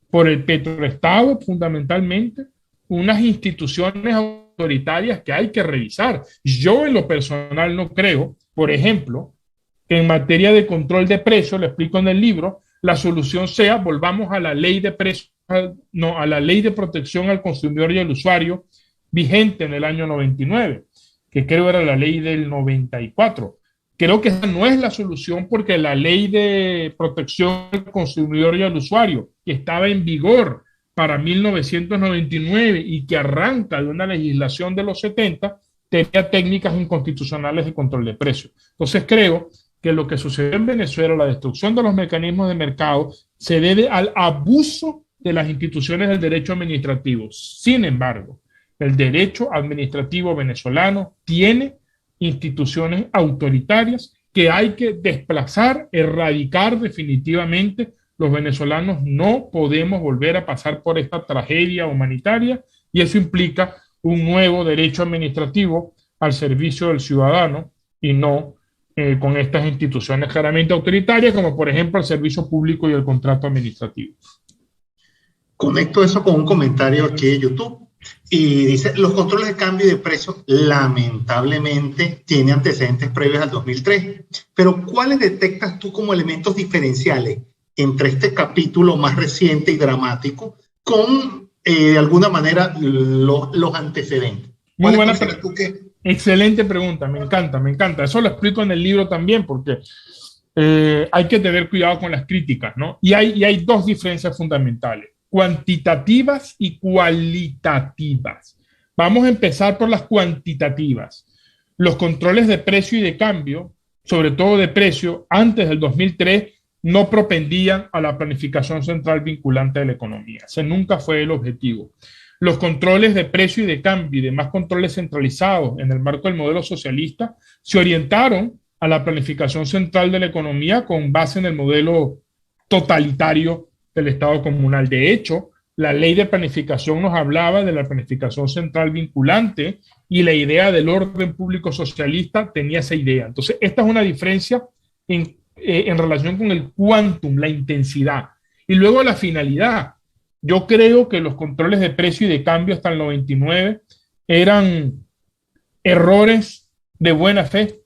por el petroestado fundamentalmente, unas instituciones autoritarias que hay que revisar. Yo en lo personal no creo, por ejemplo, que en materia de control de precios, lo explico en el libro, la solución sea volvamos a la ley de precios, no, a la ley de protección al consumidor y al usuario vigente en el año 99, que creo era la ley del 94. Creo que esa no es la solución, porque la ley de protección al consumidor y al usuario, que estaba en vigor para 1999 y que arranca de una legislación de los 70, tenía técnicas inconstitucionales de control de precios. Entonces creo que lo que sucedió en Venezuela, la destrucción de los mecanismos de mercado, se debe al abuso de las instituciones del derecho administrativo. Sin embargo, el derecho administrativo venezolano tiene instituciones autoritarias que hay que desplazar, erradicar definitivamente. Los venezolanos no podemos volver a pasar por esta tragedia humanitaria, y eso implica un nuevo derecho administrativo al servicio del ciudadano, y no con estas instituciones claramente autoritarias, como por ejemplo el servicio público y el contrato administrativo. Conecto eso con un comentario aquí de YouTube. Y dice, los controles de cambio y de precios lamentablemente tienen antecedentes previos al 2003, pero ¿cuáles detectas tú como elementos diferenciales entre este capítulo más reciente y dramático con, de alguna manera, los antecedentes? Muy buena pregunta. Excelente pregunta, me encanta. Eso lo explico en el libro también, porque hay que tener cuidado con las críticas, ¿no? Y hay dos diferencias fundamentales: cuantitativas y cualitativas. Vamos a empezar por las cuantitativas. Los controles de precio y de cambio, sobre todo de precio, antes del 2003, no propendían a la planificación central vinculante de la economía. Ese nunca fue el objetivo. Los controles de precio y de cambio y demás controles centralizados en el marco del modelo socialista se orientaron a la planificación central de la economía con base en el modelo totalitario del Estado comunal. De hecho, la ley de planificación nos hablaba de la planificación central vinculante, y la idea del orden público socialista tenía esa idea. Entonces, esta es una diferencia en relación con el quantum, la intensidad. Y luego la finalidad. Yo creo que los controles de precio y de cambio hasta el 99 eran errores de buena fe,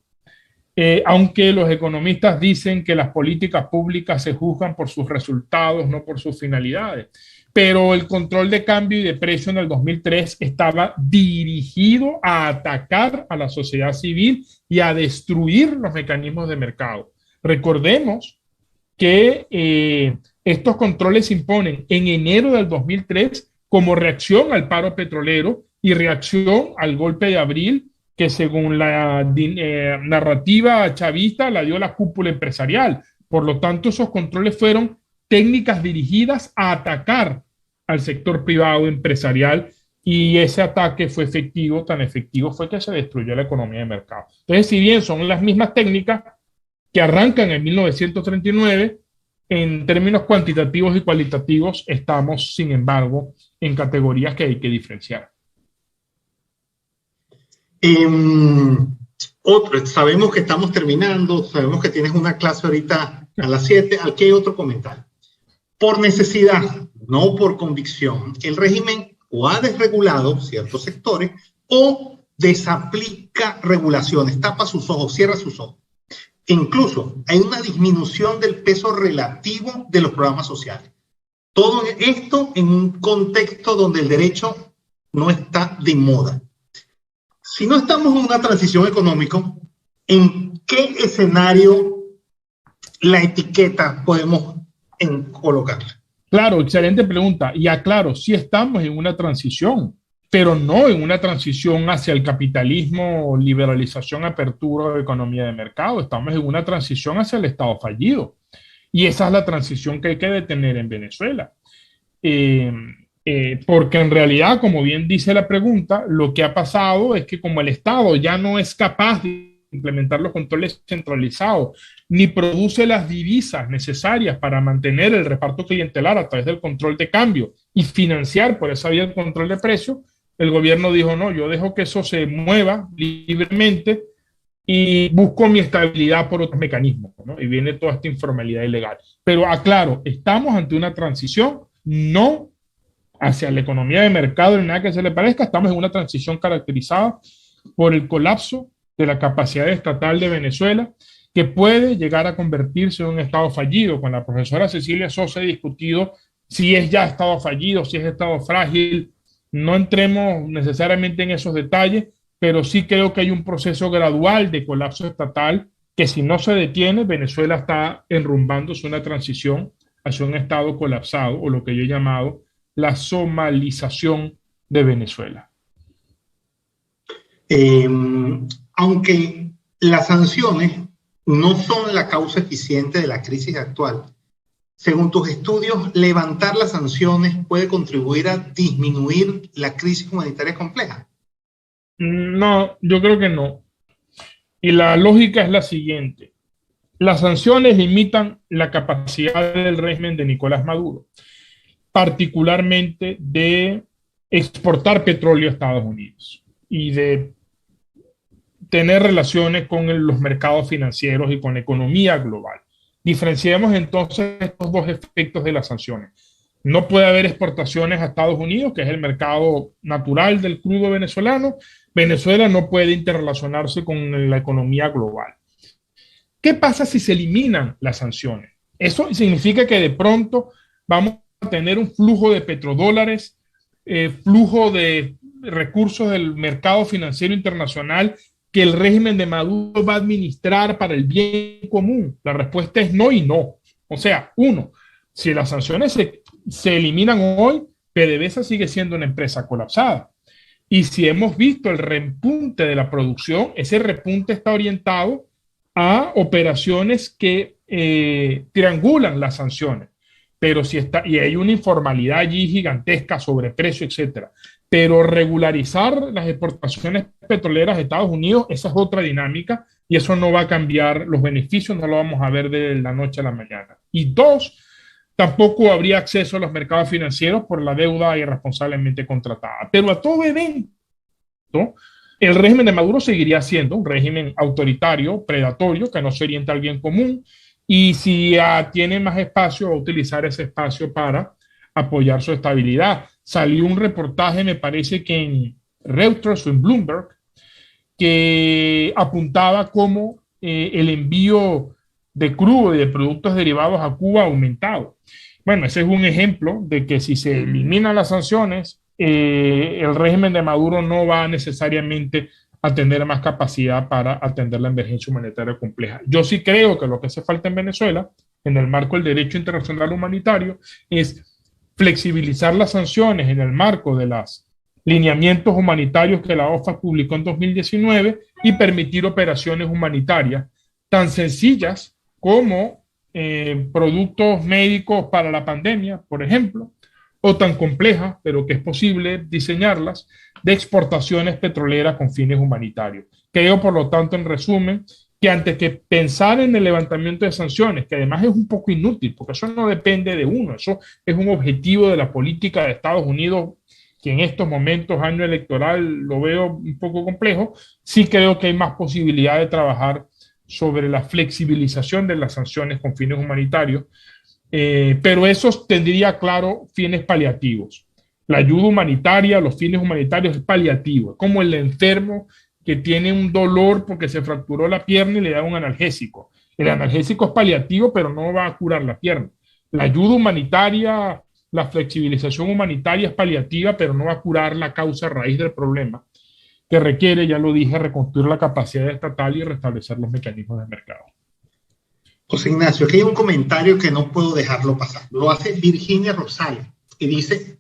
aunque los economistas dicen que las políticas públicas se juzgan por sus resultados, no por sus finalidades. Pero el control de cambio y de precio en el 2003 estaba dirigido a atacar a la sociedad civil y a destruir los mecanismos de mercado. Recordemos que estos controles se imponen en enero del 2003 como reacción al paro petrolero y reacción al golpe de abril que según la narrativa chavista la dio la cúpula empresarial. Por lo tanto, esos controles fueron técnicas dirigidas a atacar al sector privado empresarial y ese ataque fue efectivo, tan efectivo fue que se destruyó la economía de mercado. Entonces, si bien son las mismas técnicas que arrancan en 1939, en términos cuantitativos y cualitativos estamos, sin embargo, en categorías que hay que diferenciar. Sabemos que estamos terminando, sabemos que tienes una clase ahorita a las 7. Aquí hay otro comentario. Por necesidad, no por convicción, el régimen o ha desregulado ciertos sectores o desaplica regulaciones, tapa sus ojos, cierra sus ojos. Incluso hay una disminución del peso relativo de los programas sociales. Todo esto en un contexto donde el derecho no está de moda. Si no estamos en una transición económica, ¿en qué escenario la etiqueta podemos colocarla? Claro, excelente pregunta. Y aclaro, sí estamos en una transición, pero no en una transición hacia el capitalismo, liberalización, apertura de economía de mercado. Estamos en una transición hacia el Estado fallido. Y esa es la transición que hay que detener en Venezuela. Porque en realidad, como bien dice la pregunta, lo que ha pasado es que como el Estado ya no es capaz de implementar los controles centralizados, ni produce las divisas necesarias para mantener el reparto clientelar a través del control de cambio y financiar por esa vía el control de precios, el gobierno dijo, no, yo dejo que eso se mueva libremente y busco mi estabilidad por otros mecanismos, ¿no? Y viene toda esta informalidad ilegal. Pero aclaro, estamos ante una transición, no hacia la economía de mercado ni nada que se le parezca, estamos en una transición caracterizada por el colapso de la capacidad estatal de Venezuela, que puede llegar a convertirse en un Estado fallido. Con la profesora Cecilia Sosa he discutido si es ya Estado fallido, si es Estado frágil. No entremos necesariamente en esos detalles, pero sí creo que hay un proceso gradual de colapso estatal que si no se detiene, Venezuela está enrumbándose una transición hacia un Estado colapsado, o lo que yo he llamado la somalización de Venezuela. Aunque las sanciones no son la causa eficiente de la crisis actual, según tus estudios, levantar las sanciones puede contribuir a disminuir la crisis humanitaria compleja. No, yo creo que no. Y la lógica es la siguiente. Las sanciones limitan la capacidad del régimen de Nicolás Maduro, particularmente de exportar petróleo a Estados Unidos y de tener relaciones con los mercados financieros y con la economía global. Diferenciemos entonces estos dos efectos de las sanciones. No puede haber exportaciones a Estados Unidos, que es el mercado natural del crudo venezolano. Venezuela no puede interrelacionarse con la economía global. ¿Qué pasa si se eliminan las sanciones? Eso significa que de pronto vamos a tener un flujo de petrodólares, flujo de recursos del mercado financiero internacional que el régimen de Maduro va a administrar para el bien común. La respuesta es no y no. O sea, uno, si las sanciones se eliminan hoy, PDVSA sigue siendo una empresa colapsada. Y si hemos visto el repunte de la producción, ese repunte está orientado a operaciones que triangulan las sanciones. Pero si está, y hay una informalidad allí gigantesca sobre precio, etcétera. Pero regularizar las exportaciones petroleras de Estados Unidos, esa es otra dinámica y eso no va a cambiar los beneficios, no lo vamos a ver de la noche a la mañana. Y dos, tampoco habría acceso a los mercados financieros por la deuda irresponsablemente contratada. Pero a todo evento, el régimen de Maduro seguiría siendo un régimen autoritario, predatorio, que no se orienta al bien común, y si tiene más espacio, va a utilizar ese espacio para apoyar su estabilidad. Salió un reportaje, me parece que en Reuters o en Bloomberg, que apuntaba cómo el envío de crudo y de productos derivados a Cuba ha aumentado. Bueno, ese es un ejemplo de que si se eliminan las sanciones, el régimen de Maduro no va necesariamente a tener más capacidad para atender la emergencia humanitaria compleja. Yo sí creo que lo que hace falta en Venezuela, en el marco del derecho internacional humanitario, es flexibilizar las sanciones en el marco de los lineamientos humanitarios que la OFAC publicó en 2019 y permitir operaciones humanitarias tan sencillas como productos médicos para la pandemia, por ejemplo, o tan complejas, pero que es posible diseñarlas, de exportaciones petroleras con fines humanitarios. Creo, por lo tanto, en resumen, que antes que pensar en el levantamiento de sanciones, que además es un poco inútil, porque eso no depende de uno, eso es un objetivo de la política de Estados Unidos, que en estos momentos, año electoral, lo veo un poco complejo, sí creo que hay más posibilidad de trabajar sobre la flexibilización de las sanciones con fines humanitarios, pero eso tendría, claro, fines paliativos. La ayuda humanitaria, los fines humanitarios es paliativo, es como el enfermo que tiene un dolor porque se fracturó la pierna y le da un analgésico. El analgésico es paliativo, pero no va a curar la pierna. La ayuda humanitaria, la flexibilización humanitaria es paliativa, pero no va a curar la causa raíz del problema, que requiere, ya lo dije, reconstruir la capacidad estatal y restablecer los mecanismos de mercado. José Ignacio, aquí hay un comentario que no puedo dejarlo pasar. Lo hace Virginia Rosales y dice: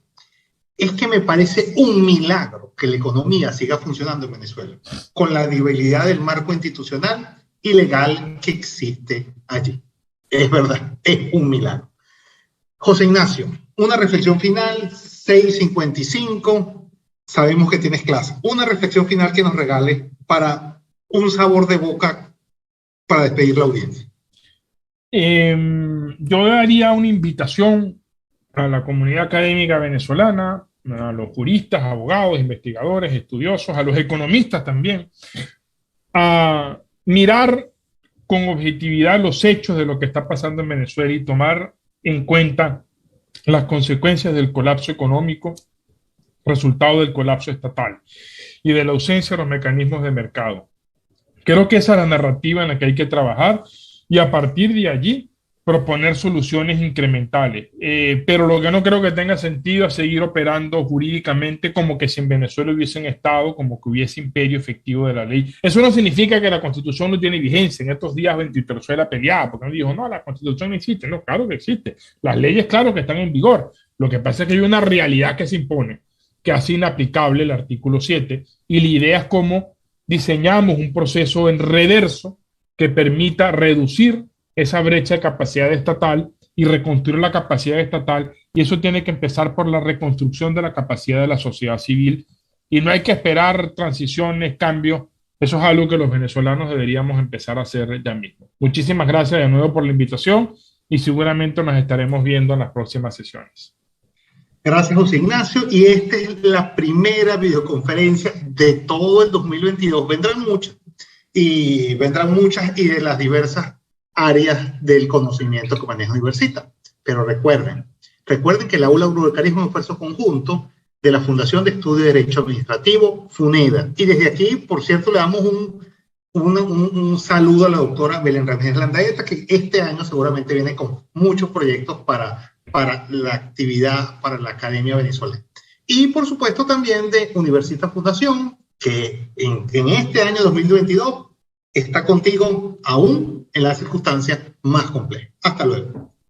es que me parece un milagro que la economía siga funcionando en Venezuela, con la debilidad del marco institucional y legal que existe allí. Es verdad, es un milagro. José Ignacio, una reflexión final, 6:55, sabemos que tienes clase. Una reflexión final que nos regale para un sabor de boca para despedir la audiencia. Yo daría una invitación a la comunidad académica venezolana, a los juristas, abogados, investigadores, estudiosos, a los economistas también, a mirar con objetividad los hechos de lo que está pasando en Venezuela y tomar en cuenta las consecuencias del colapso económico, resultado del colapso estatal y de la ausencia de los mecanismos de mercado. Creo que esa es la narrativa en la que hay que trabajar y a partir de allí proponer soluciones incrementales. Pero lo que no creo que tenga sentido es seguir operando jurídicamente como que si en Venezuela hubiese un Estado, como que hubiese imperio efectivo de la ley. Eso no significa que la Constitución no tiene vigencia. En estos días Venezuela peleaba porque no dijo, no, la Constitución no existe. No, claro que existe. Las leyes, claro que están en vigor. Lo que pasa es que hay una realidad que se impone, que hace inaplicable el artículo 7, y la idea es cómo diseñamos un proceso en reverso que permita reducir esa brecha de capacidad estatal y reconstruir la capacidad estatal, y eso tiene que empezar por la reconstrucción de la capacidad de la sociedad civil, y no hay que esperar transiciones, cambios. Eso es algo que los venezolanos deberíamos empezar a hacer ya mismo. Muchísimas gracias de nuevo por la invitación y seguramente nos estaremos viendo en las próximas sesiones. Gracias, José Ignacio. Y esta es la primera videoconferencia de todo el 2022. Vendrán muchas y de las diversas áreas del conocimiento que maneja Universitas. Pero recuerden que el Aula Brubecaria es un esfuerzo conjunto de la Fundación de Estudio de Derecho Administrativo, FUNEDA. Y desde aquí, por cierto, le damos un saludo a la doctora Belén Ramírez Landaeta, que este año seguramente viene con muchos proyectos para la actividad, para la Academia Venezolana. Y por supuesto también de Universitas Fundación, que en este año 2022 está contigo aún en las circunstancias más complejas. Hasta luego.